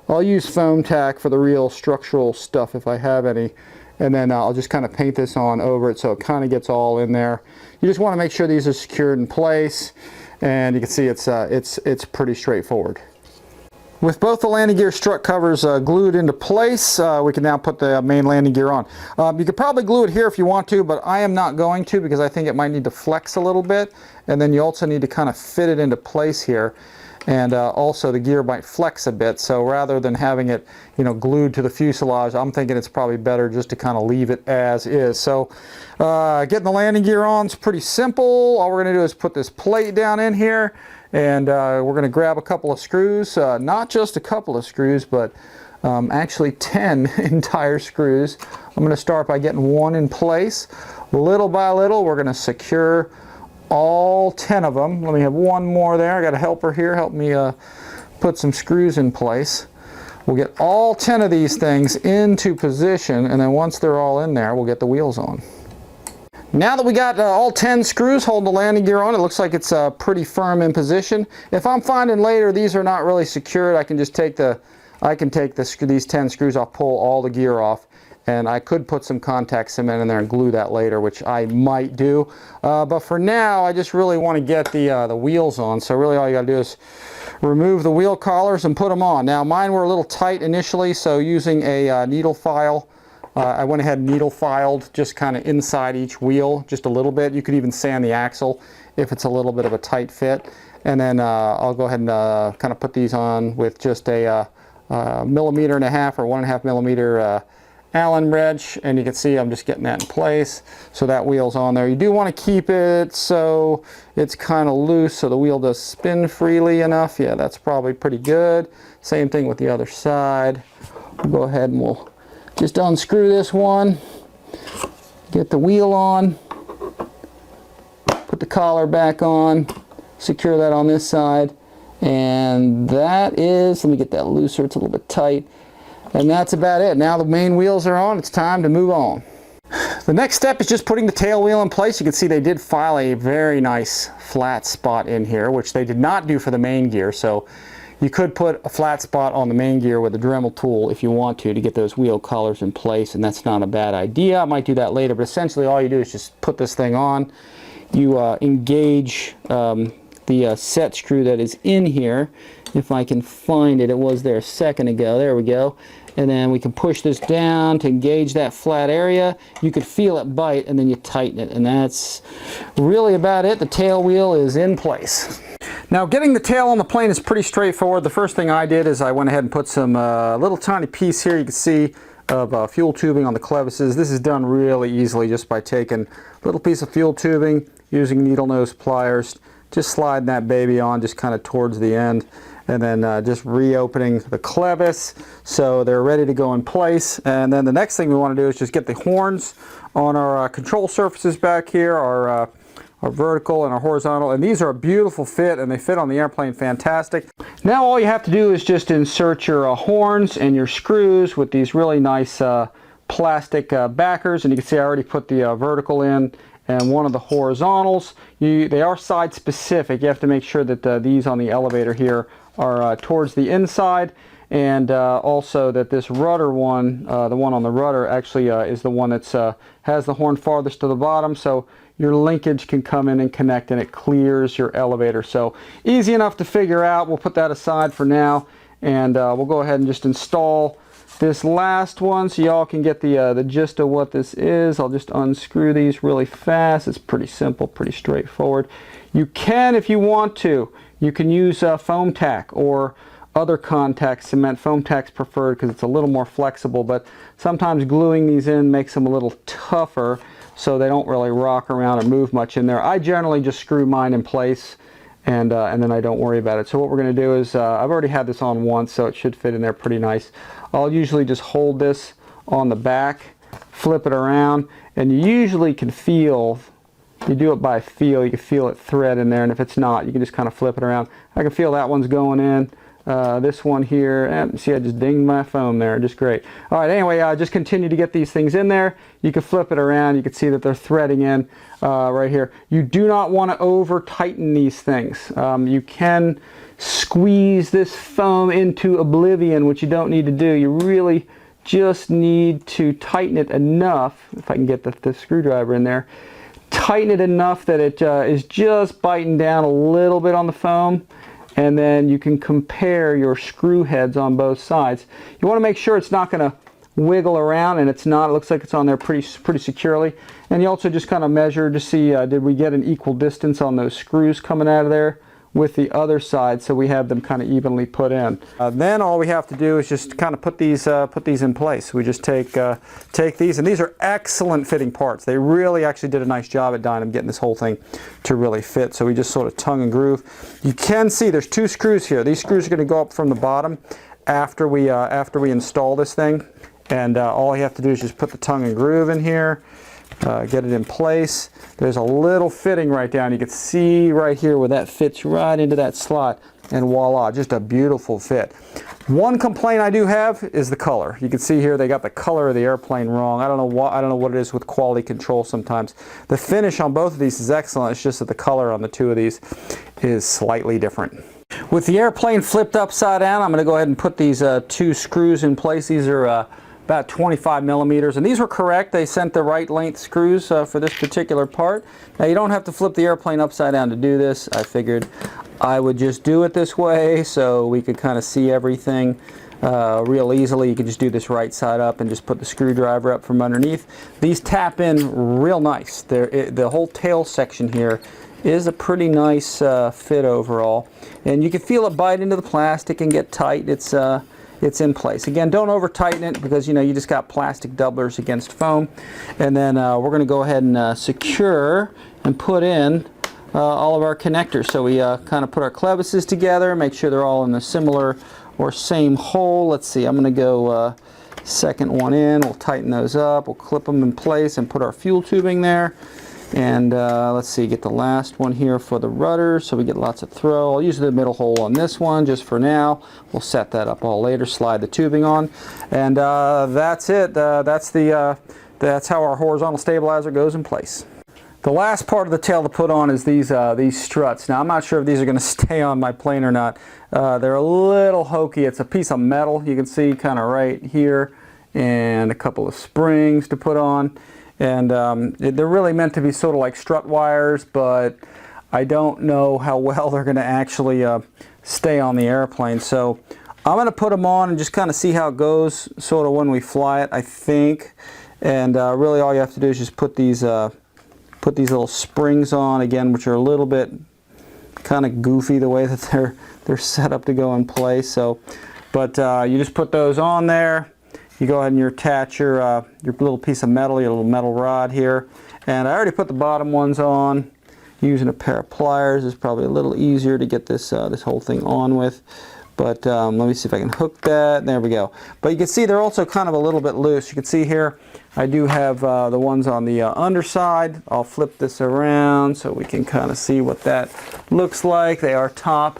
I'll use foam tack for the real structural stuff if I have any. And then I'll just kind of paint this on over it so it kind of gets all in there. You just want to make sure these are secured in place. And you can see it's pretty straightforward. With both the landing gear strut covers glued into place, we can now put the main landing gear on. You could probably glue it here if you want to, but I am not going to because I think it might need to flex a little bit. And then you also need to kind of fit it into place here. And also the gear might flex a bit, so rather than having it, you know, glued to the fuselage, I'm thinking it's probably better just to kind of leave it as is. So getting the landing gear on is pretty simple. All we're going to do is put this plate down in here, and we're going to grab a couple of screws, not just a couple of screws, but actually 10 entire screws. I'm going to start by getting one in place. Little by little, we're going to secure all 10 of them. Let me have one more there. I got a helper here, help me put some screws in place. We'll get all 10 of these things into position, and then once they're all in there, we'll get the wheels on. Now that we got all 10 screws holding the landing gear on, it looks like it's pretty firm in position. If I'm finding later these are not really secured, I can just take these 10 screws, I'll pull all the gear off. And I could put some contact cement in there and glue that later, which I might do. But for now, I just really want to get the wheels on. So really all you got to do is remove the wheel collars and put them on. Now mine were a little tight initially, so using a needle file, I went ahead and needle filed just kind of inside each wheel, just a little bit. You could even sand the axle if it's a little bit of a tight fit. And then I'll go ahead and kind of put these on with just a 1.5 millimeter or 1.5 millimeter Allen wrench, and you can see I'm just getting that in place so that wheel's on there. You do want to keep it so it's kind of loose so the wheel does spin freely enough. Yeah, that's probably pretty good. Same thing with the other side. We'll go ahead and we'll just unscrew this one, get the wheel on, put the collar back on, secure that on this side, and that is, let me get that looser, it's a little bit tight. And that's about it. Now the main wheels are on, it's time to move on. The next step is just putting the tail wheel in place. You can see they did file a very nice flat spot in here, which they did not do for the main gear. So you could put a flat spot on the main gear with a Dremel tool if you want to get those wheel collars in place, and that's not a bad idea. I might do that later, but essentially all you do is just put this thing on. You engage the set screw that is in here. If I can find it, it was there a second ago. There we go. And then we can push this down to engage that flat area. You could feel it bite, and then you tighten it, and that's really about it. The tail wheel is in place. Now getting the tail on the plane is pretty straightforward. The first thing I did is I went ahead and put some little tiny piece here you can see of fuel tubing on the clevises. This is done really easily just by taking a little piece of fuel tubing, using needle nose pliers, just sliding that baby on just kind of towards the end, and then just reopening the clevis so they're ready to go in place. And then the next thing we want to do is just get the horns on our control surfaces back here, our our vertical and our horizontal, and these are a beautiful fit, and they fit on the airplane fantastic. Now all you have to do is just insert your horns and your screws with these really nice plastic backers, and you can see I already put the vertical in and one of the horizontals. They are side specific. You have to make sure that these on the elevator here are towards the inside, and also that this rudder one, the one on the rudder, actually is the one that's has the horn farthest to the bottom, so your linkage can come in and connect, and it clears your elevator. So easy enough to figure out. We'll put that aside for now, and we'll go ahead and just install this last one so y'all can get the gist of what this is. I'll just unscrew these really fast. It's pretty simple, pretty straightforward. You can, if you want to, you can use foam tack or other contact cement. Foam tack's preferred because it's a little more flexible, but sometimes gluing these in makes them a little tougher, so they don't really rock around or move much in there. I generally just screw mine in place, and then I don't worry about it. So what we're going to do is, I've already had this on once, so it should fit in there pretty nice. I'll usually just hold this on the back, flip it around, and you usually can feel, you do it by feel, you can feel it thread in there, and if it's not, you can just kind of flip it around. I can feel that one's going in. This one here, and see, I just dinged my foam there, just great. All right, anyway, just continue to get these things in there. You can flip it around, you can see that they're threading in right here. You do not want to over tighten these things. You can squeeze this foam into oblivion, which you don't need to do. You really just need to tighten it enough, if I can get the screwdriver in there, tighten it enough that it is just biting down a little bit on the foam, and then you can compare your screw heads on both sides. You want to make sure it's not going to wiggle around, and it's not. It looks like it's on there pretty securely. And you also just kind of measure to see, did we get an equal distance on those screws coming out of there with the other side, so we have them kind of evenly put in. Then all we have to do is just kind of put these in place. We just take these, and these are excellent fitting parts. They really actually did a nice job at DYNAM getting this whole thing to really fit. So we just sort of tongue and groove. You can see there's two screws here. These screws are going to go up from the bottom after we install this thing, and all you have to do is just put the tongue and groove in here. Get it in place. There's a little fitting right down. You can see right here where that fits right into that slot, and voila, just a beautiful fit. One complaint I do have is the color. You can see here they got the color of the airplane wrong. I don't know what it is with quality control sometimes. The finish on both of these is excellent. It's just that the color on the two of these is slightly different. With the airplane flipped upside down, I'm going to go ahead and put these two screws in place. These are about 25 millimeters, and these were correct. They sent the right length screws for this particular part. Now you don't have to flip the airplane upside down to do this. I figured I would just do it this way so we could kind of see everything real easily. You could just do this right side up and just put the screwdriver up from underneath. These tap in real nice. The whole tail section here is a pretty nice fit overall, and you can feel it bite into the plastic and get tight. It's in place. Again, don't over tighten it, because you know you just got plastic doublers against foam. And then we're going to go ahead and secure and put in all of our connectors. So we kind of put our clevises together, make sure they're all in the similar or same hole. Let's see, I'm going to go second one in. We'll tighten those up. We'll clip them in place and put our fuel tubing there. And let's see, get the last one here for the rudder so we get lots of throw. I'll use the middle hole on this one just for now. We'll set that up all later, slide the tubing on, and that's it. That's how our horizontal stabilizer goes in place. The last part of the tail to put on is these struts. Now I'm not sure if these are going to stay on my plane or not. They're a little hokey. It's a piece of metal, you can see kind of right here, and a couple of springs to put on. And they're really meant to be sort of like strut wires, but I don't know how well they're going to actually stay on the airplane. So I'm going to put them on and just kind of see how it goes sort of when we fly it, I think. And really all you have to do is just put these little springs on, again, which are a little bit kind of goofy the way that they're set up to go in place. So, but you just put those on there. You go ahead and you attach your little piece of metal, your little metal rod here. And I already put the bottom ones on. Using a pair of pliers is probably a little easier to get this whole thing on with. But let me see if I can hook that. There we go. But you can see they're also kind of a little bit loose. You can see here I do have the ones on the underside. I'll flip this around so we can kind of see what that looks like. They are top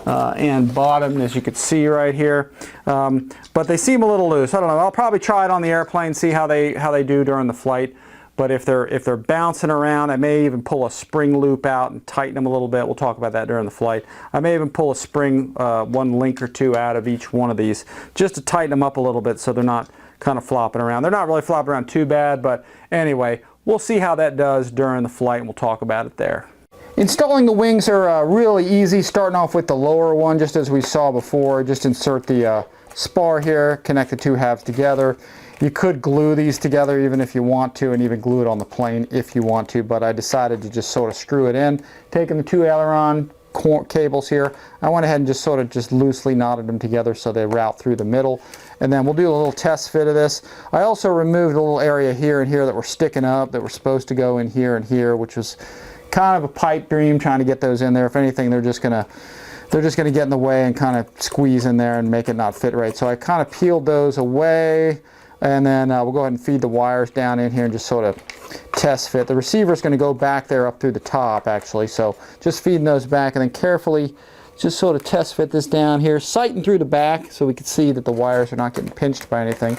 and bottom, as you can see right here. But they seem a little loose. I don't know. I'll probably try it on the airplane, see how they do during the flight. But if they're bouncing around, I may even pull a spring loop out and tighten them a little bit. We'll talk about that during the flight. I may even pull a spring, one link or two out of each one of these, just to tighten them up a little bit so they're not kind of flopping around. They're not really flopping around too bad, but anyway, we'll see how that does during the flight, and we'll talk about it there. Installing the wings are really easy, starting off with the lower one, just as we saw before. Just insert the spar here, connect the two halves together. You could glue these together even if you want to, and even glue it on the plane if you want to, but I decided to just sort of screw it in. Taking the two aileron cables here, I went ahead and just sort of just loosely knotted them together so they route through the middle. And then we'll do a little test fit of this. I also removed a little area here and here that were sticking up, that were supposed to go in here and here, which was kind of a pipe dream, trying to get those in there. If anything, they're just gonna get in the way and kind of squeeze in there and make it not fit right. So I kind of peeled those away. And then we'll go ahead and feed the wires down in here and just sort of test fit. The receiver is going to go back there up through the top, actually. So just feeding those back, and then carefully just sort of test fit this down here, sighting through the back so we can see that the wires are not getting pinched by anything.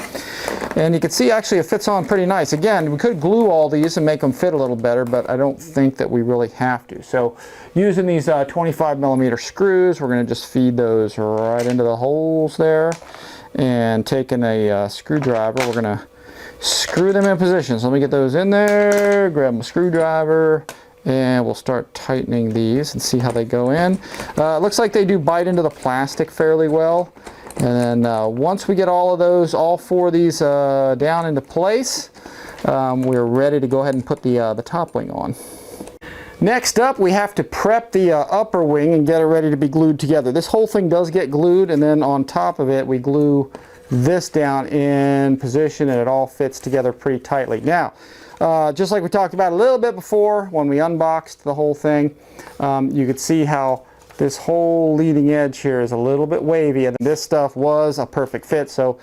And you can see actually it fits on pretty nice. Again, we could glue all these and make them fit a little better, but I don't think that we really have to. So using these 25mm screws, we're going to just feed those right into the holes there. And taking a screwdriver, we're going to screw them in position. So let me get those in there, grab my screwdriver, and we'll start tightening these and see how they go in. It looks like they do bite into the plastic fairly well. And then once we get all four of these down into place, we're ready to go ahead and put the top wing on. Next up, we have to prep the upper wing and get it ready to be glued together. This whole thing does get glued, and then on top of it, we glue this down in position, and it all fits together pretty tightly. Now, just like we talked about a little bit before when we unboxed the whole thing, you could see how this whole leading edge here is a little bit wavy, and this stuff was a perfect fit, so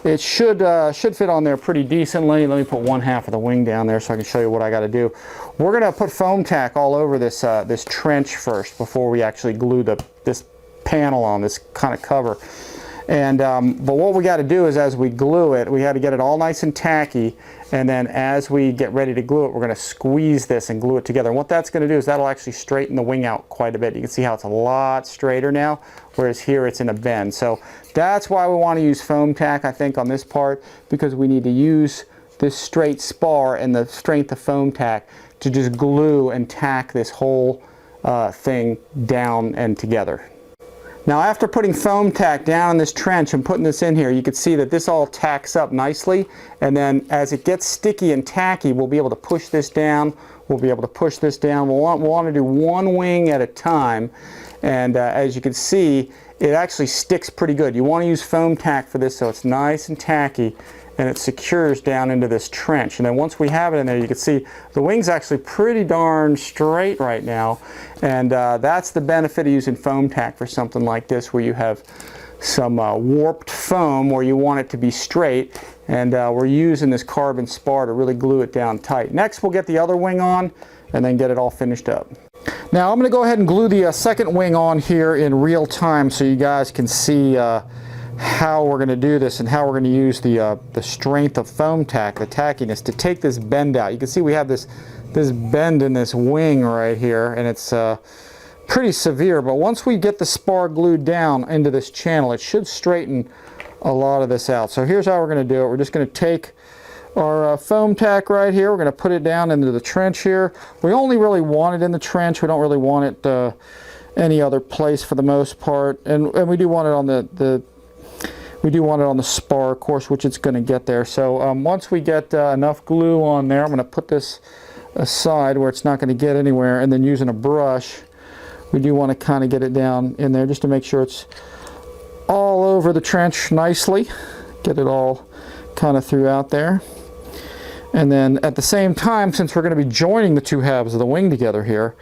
it should fit on there pretty decently. Let me put one half of the wing down there so I can show you what I got to do. We're going to put foam tack all over this this trench first before we actually glue this panel on, this kind of cover. And but what we got to do is, as we glue it, we got to get it all nice and tacky, and then as we get ready to glue it, we're going to squeeze this and glue it together. And what that's going to do is that'll actually straighten the wing out quite a bit. You can see how it's a lot straighter now, whereas here it's in a bend. So that's why we want to use foam tack, I think, on this part, because we need to use this straight spar and the strength of foam tack to just glue and tack this whole thing down and together. Now, after putting foam tack down in this trench and putting this in here, you can see that this all tacks up nicely, and then as it gets sticky and tacky, we'll be able to push this down, we'll be able to push this down. We'll want to do one wing at a time, and as you can see, it actually sticks pretty good. You want to use foam tack for this so it's nice and tacky, and it secures down into this trench. And then once we have it in there, you can see the wing's actually pretty darn straight right now, and that's the benefit of using foam tack for something like this, where you have some warped foam where you want it to be straight, and we're using this carbon spar to really glue it down tight. Next, we'll get the other wing on and then get it all finished up. Now I'm going to go ahead and glue the second wing on here in real time so you guys can see how we're going to do this and how we're going to use the strength of foam tack, the tackiness, to take this bend out. You can see we have this bend in this wing right here, and it's pretty severe, but once we get the spar glued down into this channel, it should straighten a lot of this out. So here's how we're going to do it. We're just going to take our foam tack right here, we're going to put it down into the trench here. We only really want it in the trench, we don't really want it any other place for the most part, and we do want it on the spar, of course, which it's going to get there. So once we get enough glue on there, I'm going to put this aside where it's not going to get anywhere, and then using a brush, we do want to kind of get it down in there just to make sure it's all over the trench nicely. Get it all kind of throughout there. And then at the same time, since we're going to be joining the two halves of the wing together here,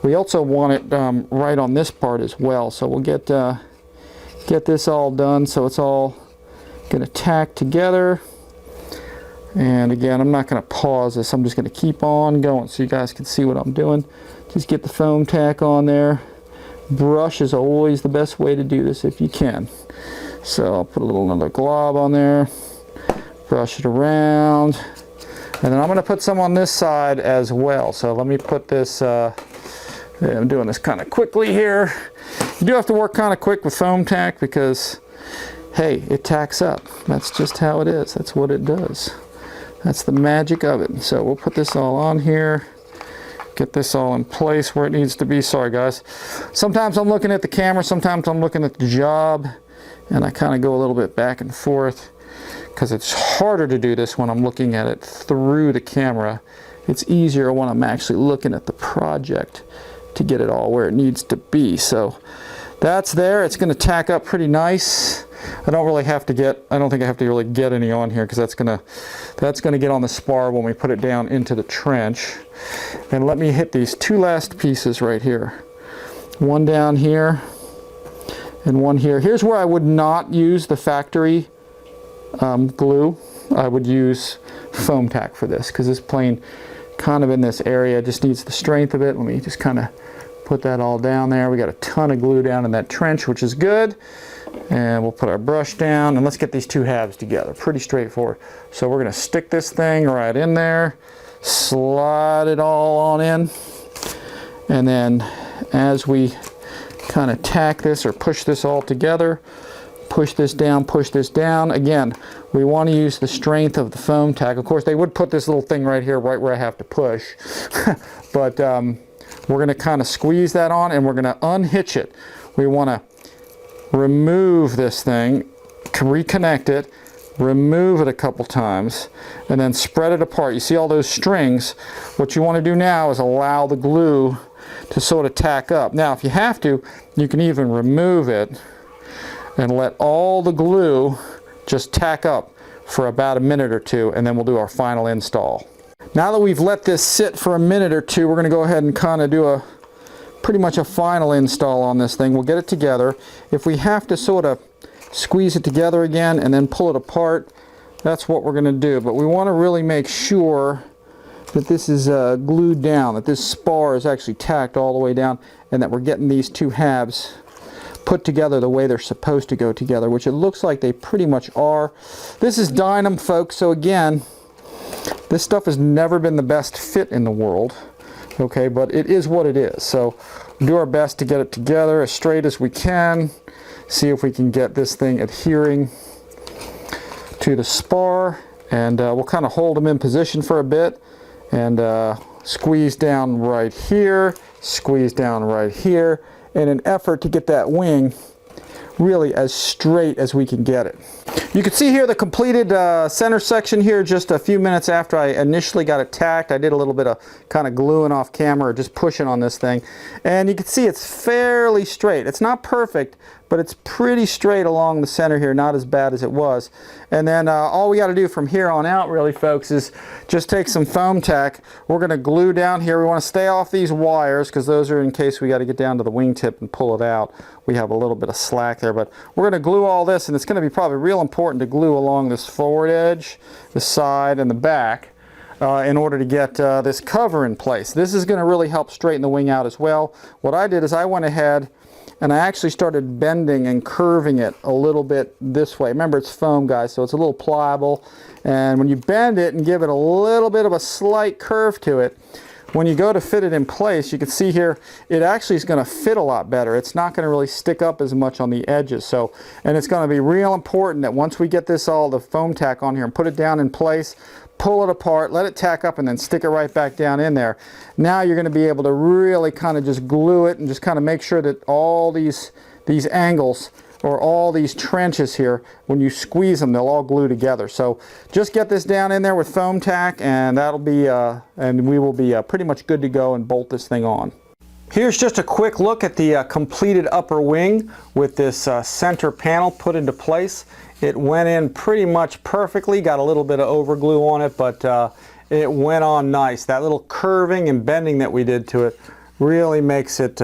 we also want it right on this part as well. So we'll get get this all done so it's all going to tack together. And again, I'm not going to pause this. I'm just going to keep on going so you guys can see what I'm doing. Just get the foam tack on there. Brush is always the best way to do this if you can. So I'll put another glob on there, brush it around, and then I'm going to put some on this side as well. So let me put this, I'm doing this kind of quickly here. You do have to work kind of quick with foam tack because, hey, it tacks up. That's just how it is. That's what it does. That's the magic of it. So we'll put this all on here. Get this all in place where it needs to be. Sorry guys. Sometimes I'm looking at the camera, sometimes I'm looking at the job, and I kind of go a little bit back and forth because it's harder to do this when I'm looking at it through the camera. It's easier when I'm actually looking at the project to get it all where it needs to be. So that's there. It's going to tack up pretty nice. I don't think I have to really get any on here because that's gonna get on the spar when we put it down into the trench. And let me hit these two last pieces right here. One down here and one here. Here's where I would not use the factory glue. I would use foam tack for this because this plane kind of in this area just needs the strength of it. Let me just kind of put that all down there. We got a ton of glue down in that trench, which is good. And we'll put our brush down and let's get these two halves together. Pretty straightforward. So we're going to stick this thing right in there, slide it all on in, and then as we kind of tack this or push this all together, push this down, again, we want to use the strength of the foam tack. Of course, they would put this little thing right here, right where I have to push, but we're going to kind of squeeze that on and we're going to unhitch it. We want to remove this thing, reconnect it, remove it a couple times, and then spread it apart. You see all those strings? What you want to do now is allow the glue to sort of tack up. Now, if you have to, you can even remove it and let all the glue just tack up for about a minute or two, and then we'll do our final install. Now that we've let this sit for a minute or two, we're going to go ahead and kind of do pretty much a final install on this thing. We'll get it together. If we have to sort of squeeze it together again and then pull it apart, that's what we're going to do. But we want to really make sure that this is glued down, that this spar is actually tacked all the way down, and that we're getting these two halves put together the way they're supposed to go together, which it looks like they pretty much are. This is DYNAM, folks, so again, this stuff has never been the best fit in the world. Okay, but it is what it is. So we'll do our best to get it together as straight as we can. See if we can get this thing adhering to the spar, and we'll kind of hold them in position for a bit and squeeze down right here, squeeze down right here in an effort to get that wing really as straight as we can get it. You can see here the completed center section here just a few minutes after I initially got it tacked. I did a little bit of kind of gluing off camera, or just pushing on this thing. And you can see it's fairly straight. It's not perfect, but it's pretty straight along the center here, not as bad as it was. And then all we got to do from here on out really, folks, is just take some foam tack. We're going to glue down here. We want to stay off these wires because those are in case we got to get down to the wingtip and pull it out. We have a little bit of slack there, but we're going to glue all this, and it's going to be probably real important to glue along this forward edge, the side, and the back in order to get this cover in place. This is going to really help straighten the wing out as well. What I did is I went ahead and I actually started bending and curving it a little bit this way. Remember, it's foam, guys, so it's a little pliable, and when you bend it and give it a little bit of a slight curve to it, when you go to fit it in place, you can see here, it actually is going to fit a lot better. It's not going to really stick up as much on the edges. So, and it's going to be real important that once we get this all, the foam tack on here, and put it down in place, pull it apart, let it tack up, and then stick it right back down in there. Now you're going to be able to really kind of just glue it and just kind of make sure that all these angles, or all these trenches here, when you squeeze them, they'll all glue together. So just get this down in there with foam tack, and that'll be, and we will be pretty much good to go and bolt this thing on. Here's just a quick look at the completed upper wing with this center panel put into place. It went in pretty much perfectly, got a little bit of overglue on it, but it went on nice. That little curving and bending that we did to it really makes it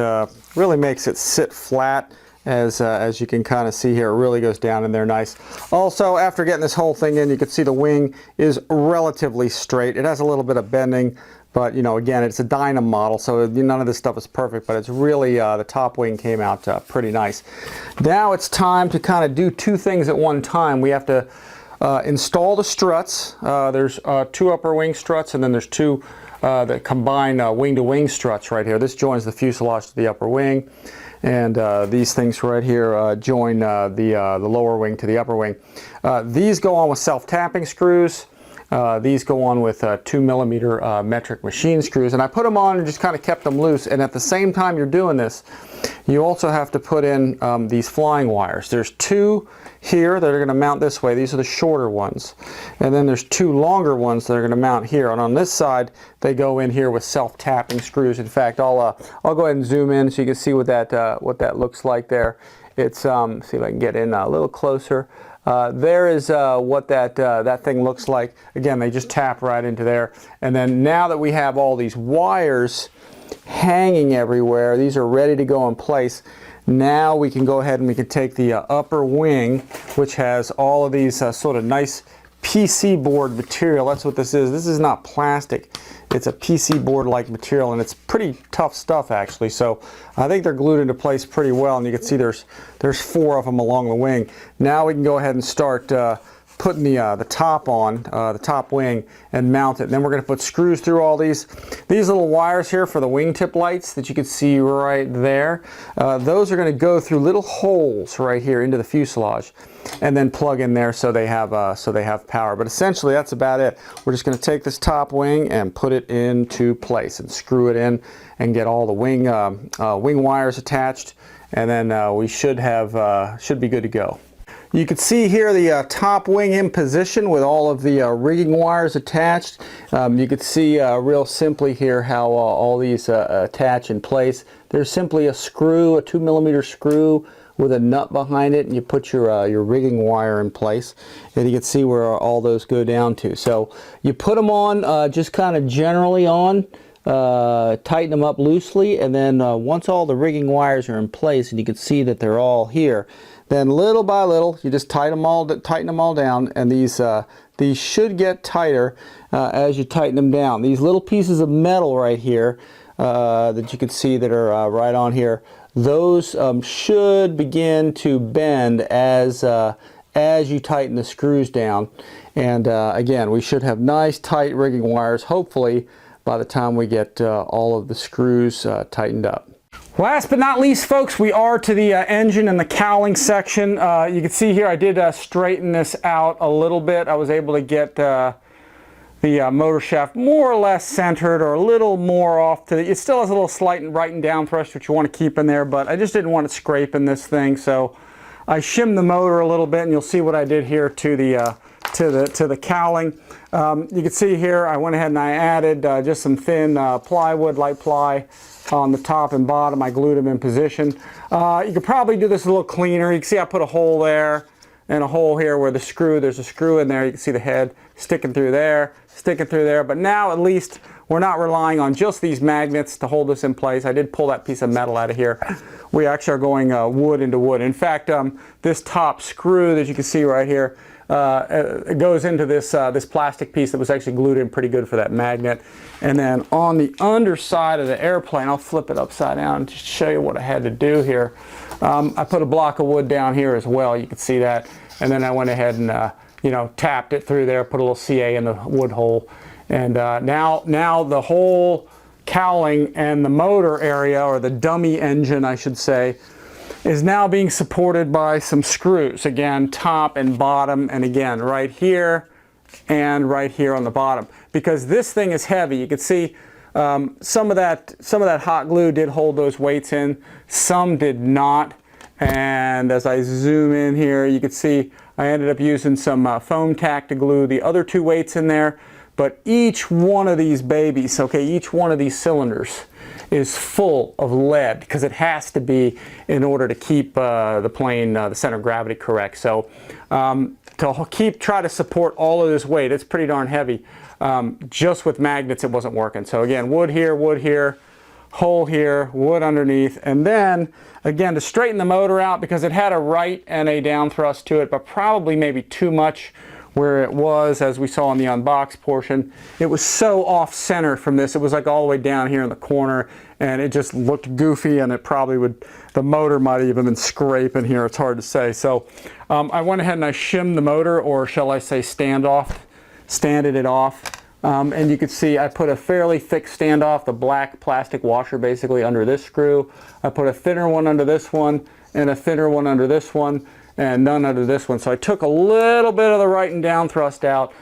sit flat as you can kind of see here. It really goes down in there nice. Also, after getting this whole thing in, you can see the wing is relatively straight. It has a little bit of bending, but you know, again, it's a DYNAM model, so none of this stuff is perfect, but it's really, the top wing came out pretty nice. Now it's time to kind of do two things at one time. We have to install the struts. There's two upper wing struts, and then there's two that combine wing-to-wing struts right here. This joins the fuselage to the upper wing, and these things right here join the lower wing to the upper wing. These go on with self-tapping screws. These go on with 2mm metric machine screws, and I put them on and just kind of kept them loose. And at the same time you're doing this, you also have to put in these flying wires. There's two here that are going to mount this way. These are the shorter ones, and then there's two longer ones that are going to mount here. And on this side, they go in here with self-tapping screws. In fact, I'll go ahead and zoom in so you can see what that looks like there. It's see if I can get in a little closer. There is what that thing looks like. Again, they just tap right into there. And then now that we have all these wires hanging everywhere, these are ready to go in place. Now we can go ahead and we can take the upper wing, which has all of these sort of nice PC board material. That's what this is. This is not plastic. It's a PC board like material, and it's pretty tough stuff actually. So I think they're glued into place pretty well, and you can see there's four of them along the wing. Now we can go ahead and start putting the top on, the top wing, and mount it. And then we're going to put screws through all these little wires here for the wingtip lights that you can see right there. Those are going to go through little holes right here into the fuselage, and then plug in there so they have power. But essentially that's about it. We're just going to take this top wing and put it into place and screw it in and get all the wing wires attached, and then we should be good to go. You can see here the top wing in position with all of the rigging wires attached. You can see real simply here how all these attach in place. There's simply a screw, a 2mm screw with a nut behind it, and you put your rigging wire in place, and you can see where all those go down to. So you put them on just kind of generally on, tighten them up loosely, and then once all the rigging wires are in place and you can see that they're all here, then little by little you just tighten them all down, and these should get tighter as you tighten them down. These little pieces of metal right here that you can see that are right on here, those should begin to bend as you tighten the screws down. And again, we should have nice tight rigging wires, hopefully by the time we get all of the screws tightened up. Last but not least, folks, we are to the engine and the cowling section. You can see here I did straighten this out a little bit. I was able to get the motor shaft more or less centered, or a little more off to it still has a little slight right and down thrust, which you want to keep in there, but I just didn't want it scraping this thing, so I shimmed the motor a little bit, and you'll see what I did here to the cowling. You can see here I went ahead and I added just some thin plywood, light ply, on the top and bottom. I glued them in position. You could probably do this a little cleaner. You can see I put a hole there and a hole here where there's a screw in there. You can see the head sticking through there, but now at least we're not relying on just these magnets to hold this in place. I did pull that piece of metal out of here. We actually are going wood into wood. In fact, this top screw that you can see right here, it goes into this plastic piece that was actually glued in pretty good for that magnet. And then on the underside of the airplane, I'll flip it upside down to show you what I had to do here. I put a block of wood down here as well. You can see that. And then I went ahead and tapped it through there, put a little CA in the wood hole. And now the whole cowling and the motor area, or the dummy engine I should say, is now being supported by some screws. Again, top and bottom, and again right here and right here on the bottom. Because this thing is heavy, you can see some of that hot glue did hold those weights in, some did not. And as I zoom in here, you can see I ended up using some foam tack to glue the other two weights in there. But each one of these babies, okay, each one of these cylinders is full of lead, because it has to be in order to keep the plane, the center of gravity correct. So to try to support all of this weight, it's pretty darn heavy. Just with magnets it wasn't working. So again, wood here, hole here, wood underneath, and then again to straighten the motor out, because it had a right and a down thrust to it, but probably maybe too much where it was, as we saw in the unboxed portion. It was so off center from this. It was like all the way down here in the corner, and it just looked goofy, and it probably would, the motor might have even been scraping here. It's hard to say. So I went ahead and I shimmed the motor, or shall I say standed it off. And you can see I put a fairly thick standoff, the black plastic washer basically under this screw. I put a thinner one under this one, and a thinner one under this one, and none under this one. So I took a little bit of the right and down thrust out,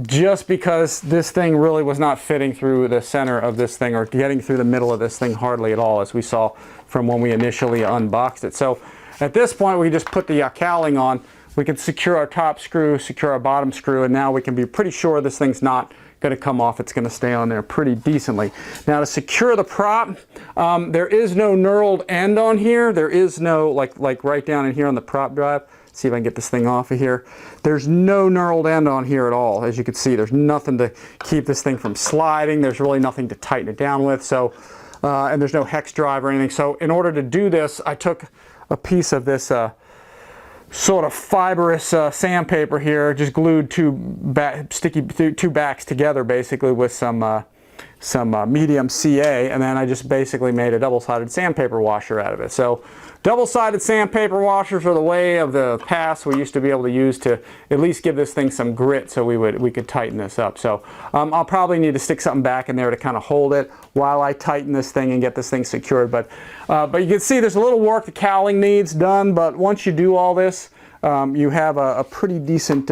just because this thing really was not fitting through the center of this thing, or getting through the middle of this thing hardly at all, as we saw from when we initially unboxed it. So at this point we just put the cowling on. We can secure our top screw, secure our bottom screw, and now we can be pretty sure this thing's not going to come off. It's going to stay on there pretty decently. Now to secure the prop, there is no knurled end on here. There is no, like right down in here on the prop drive. Let's see if I can get this thing off of here. There's no knurled end on here at all. As you can see, there's nothing to keep this thing from sliding. There's really nothing to tighten it down with. So, and there's no hex drive or anything. So in order to do this, I took a piece of this sort of fibrous sandpaper here, just glued two backs together basically with some medium CA, and then I just basically made a double-sided sandpaper washer out of it. So double-sided sandpaper washers are the way of the past. We used to be able to use to at least give this thing some grit, so we could tighten this up. So I'll probably need to stick something back in there to kind of hold it while I tighten this thing and get this thing secured. But you can see there's a little work the cowling needs done, but once you do all this, you have a pretty decent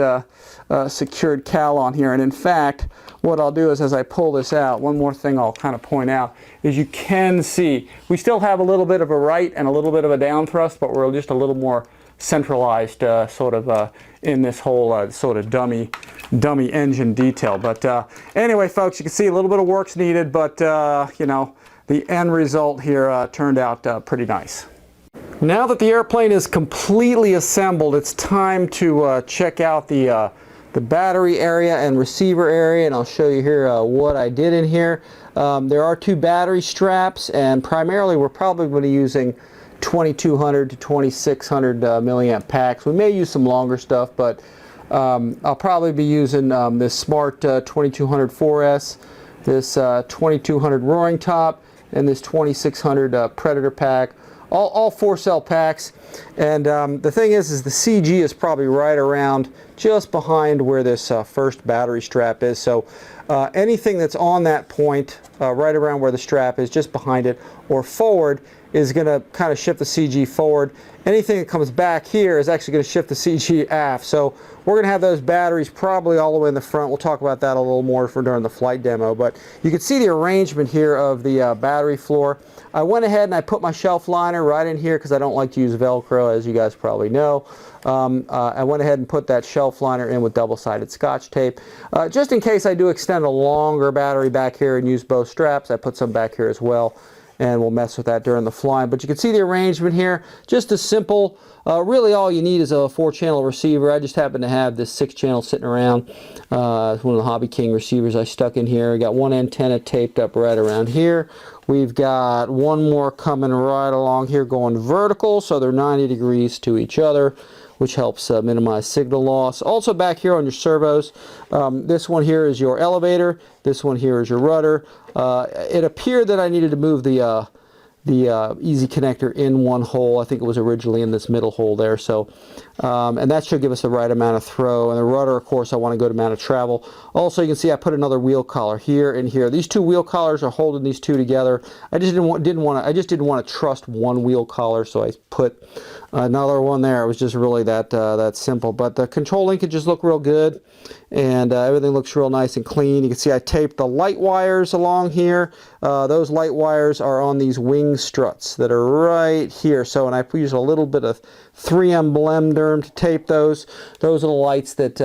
secured cowl on here. And in fact, what I'll do is, as I pull this out, one more thing I'll kind of point out is you can see we still have a little bit of a right and a little bit of a down thrust, but we're just a little more centralized sort of in this whole sort of dummy engine detail. But anyway, folks, you can see a little bit of work's needed, but you know, the end result here turned out pretty nice. Now that the airplane is completely assembled, it's time to check out the battery area and receiver area, and I'll show you here what I did in here. There are two battery straps, and primarily we're probably going to be using 2200 to 2600 milliamp packs. We may use some longer stuff, but I'll probably be using this Smart 2200 4S, this 2200 Roaring Top, and this 2600 Predator pack. All 4-cell packs. And the thing is the CG is probably right around just behind where this first battery strap is. So anything that's on that point, right around where the strap is, just behind it or forward, is going to kind of shift the CG forward. Anything that comes back here is actually going to shift the CG aft. So we're going to have those batteries probably all the way in the front. We'll talk about that a little more during the flight demo. But you can see the arrangement here of the battery floor. I went ahead and I put my shelf liner right in here because I don't like to use Velcro, as you guys probably know. I went ahead and put that shelf liner in with double-sided Scotch tape. Just in case I do extend a longer battery back here and use both straps, I put some back here as well, and we'll mess with that during the flying. But you can see the arrangement here, just a simple, really all you need is a 4-channel receiver. I just happen to have this 6-channel sitting around. It's one of the Hobby King receivers I stuck in here. We got one antenna taped up right around here. We've got one more coming right along here going vertical, so they're 90 degrees to each other, which helps minimize signal loss. Also back here on your servos, this one here is your elevator, this one here is your rudder. It appeared that I needed to move the easy connector in one hole. I think it was originally in this middle hole there. So, and that should give us the right amount of throw. And the rudder, of course, I want a good amount of travel. Also, you can see I put another wheel collar here and here. These two wheel collars are holding these two together. I just didn't want to trust one wheel collar, so I put another one there. It was just really that simple. But the control linkages look real good, and everything looks real nice and clean. You can see I taped the light wires along here. Those light wires are on these wing struts that are right here. So, and I use a little bit of 3M blem derm to tape those. Those are the lights that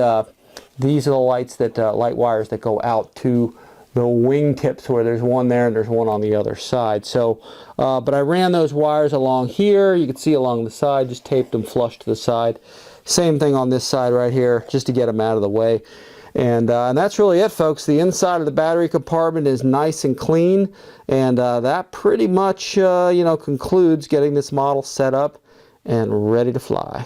these are the lights that light wires that go out to the wing tips, where there's one there and there's one on the other side. So, but I ran those wires along here. You can see along the side, just taped them flush to the side. Same thing on this side right here, just to get them out of the way. And that's really it, folks. The inside of the battery compartment is nice and clean, and that pretty much concludes getting this model set up and ready to fly.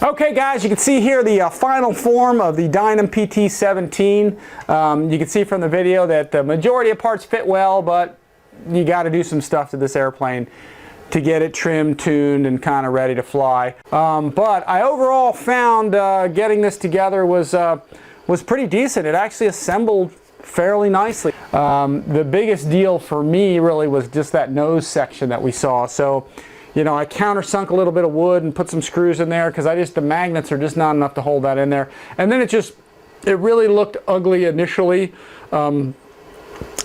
Okay guys, you can see here the final form of the DYNAM PT-17. You can see from the video that the majority of parts fit well, but you got to do some stuff to this airplane to get it trimmed, tuned, and kind of ready to fly. But I overall found getting this together was pretty decent. It actually assembled fairly nicely. The biggest deal for me really was just that nose section that we saw. So, I countersunk a little bit of wood and put some screws in there because the magnets are just not enough to hold that in there. And then it really looked ugly initially.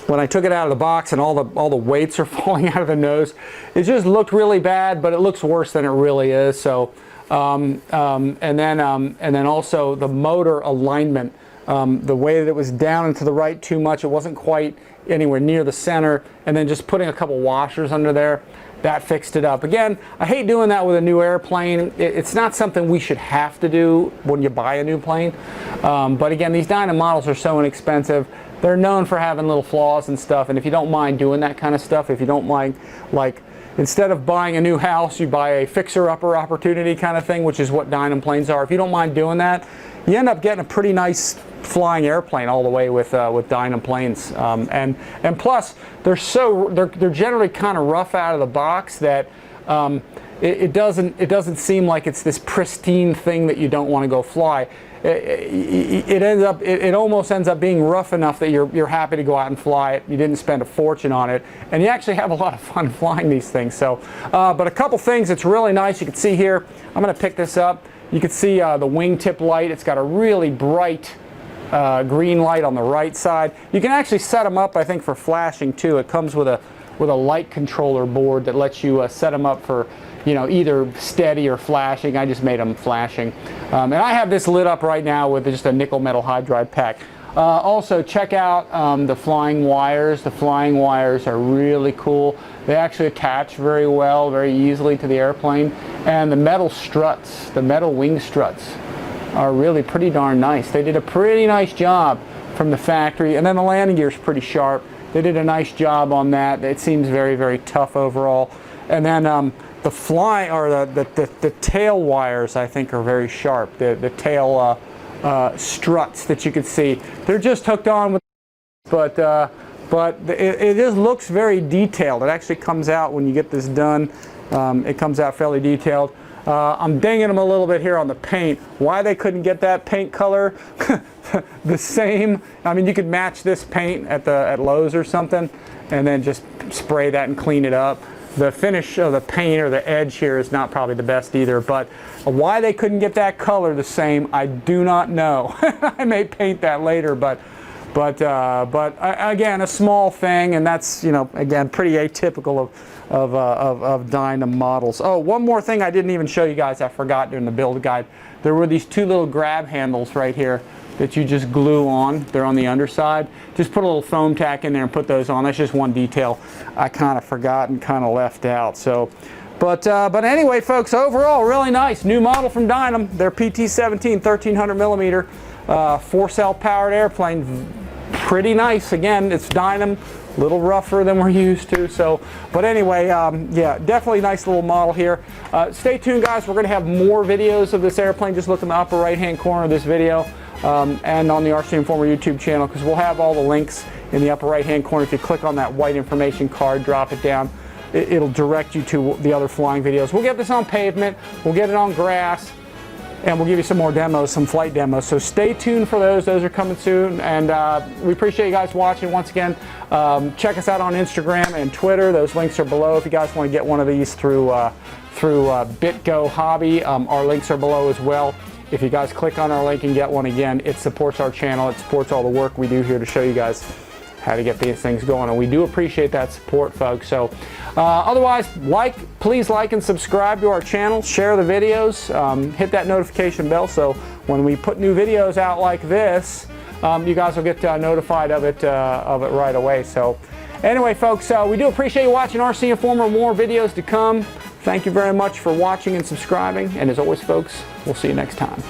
When I took it out of the box and all the weights are falling out of the nose, it just looked really bad, but it looks worse than it really is. So, and then also the motor alignment, the way that it was down and to the right too much, it wasn't quite anywhere near the center, and then just putting a couple washers under there, that fixed it up. Again, I hate doing that with a new airplane. It's not something we should have to do when you buy a new plane. But again, these DYNAM models are so inexpensive. They're known for having little flaws and stuff, and if you don't mind doing that kind of stuff, if you don't mind, like, instead of buying a new house, you buy a fixer-upper opportunity kind of thing, which is what DYNAM planes are. If you don't mind doing that, you end up getting a pretty nice flying airplane all the way with DYNAM planes. And plus, they're generally kind of rough out of the box that it doesn't seem like it's this pristine thing that you don't want to go fly. It almost ends up being rough enough that you're happy to go out and fly it. You didn't spend a fortune on it, and you actually have a lot of fun flying these things. So, but a couple things that's really nice. You can see here. I'm going to pick this up. You can see the wingtip light. It's got a really bright green light on the right side. You can actually set them up, I think, for flashing too. It comes with a light controller board that lets you set them up for either steady or flashing. I just made them flashing. And I have this lit up right now with just a nickel metal hydride pack. Also, check out the flying wires. The flying wires are really cool. They actually attach very well, very easily to the airplane. And the metal struts, the metal wing struts, are really pretty darn nice. They did a pretty nice job from the factory. And then the landing gear is pretty sharp. They did a nice job on that. It seems very, very tough overall. And then the the tail wires, I think, are very sharp. The tail struts that you can see, they're just hooked on with, but it just looks very detailed. It actually comes out when you get this done. It comes out fairly detailed. I'm dinging them a little bit here on the paint. Why they couldn't get that paint color the same? I mean, you could match this paint at Lowe's or something, and then just spray that and clean it up. The finish of the paint or the edge here is not probably the best either, but why they couldn't get that color the same, I do not know. I may paint that later, but again, a small thing, and that's, again, pretty atypical of DYNAM models. Oh, one more thing I didn't even show you guys, I forgot during the build guide. There were these two little grab handles right here that you just glue on. They're on the underside. Just put a little foam tack in there and put those on. That's just one detail I kind of forgot and kind of left out. So, but anyway, folks, overall, really nice. New model from DYNAM. Their PT-17 1300 millimeter 4-cell powered airplane. Pretty nice. Again, it's DYNAM. A little rougher than we're used to. So, but anyway, yeah, definitely nice little model here. Stay tuned, guys. We're going to have more videos of this airplane. Just look in the upper right-hand corner of this video. And on the RCINFORMER YouTube channel, because we'll have all the links in the upper right hand corner. If you click on that white information card, drop it down, it'll direct you to the other flying videos. We'll get this on pavement, we'll get it on grass, and we'll give you some more demos, some flight demos. So stay tuned for those. Those are coming soon, and we appreciate you guys watching. Once again, check us out on Instagram and Twitter. Those links are below if you guys want to get one of these through BITGO Hobby. Our links are below as well. If you guys click on our link and get one, again, it supports our channel. It supports all the work we do here to show you guys how to get these things going. And we do appreciate that support, folks. So otherwise, please like and subscribe to our channel. Share the videos. Hit that notification bell so when we put new videos out like this, you guys will get notified of it right away. So anyway, folks, we do appreciate you watching RCINFORMER. More videos to come. Thank you very much for watching and subscribing. And as always, folks, we'll see you next time.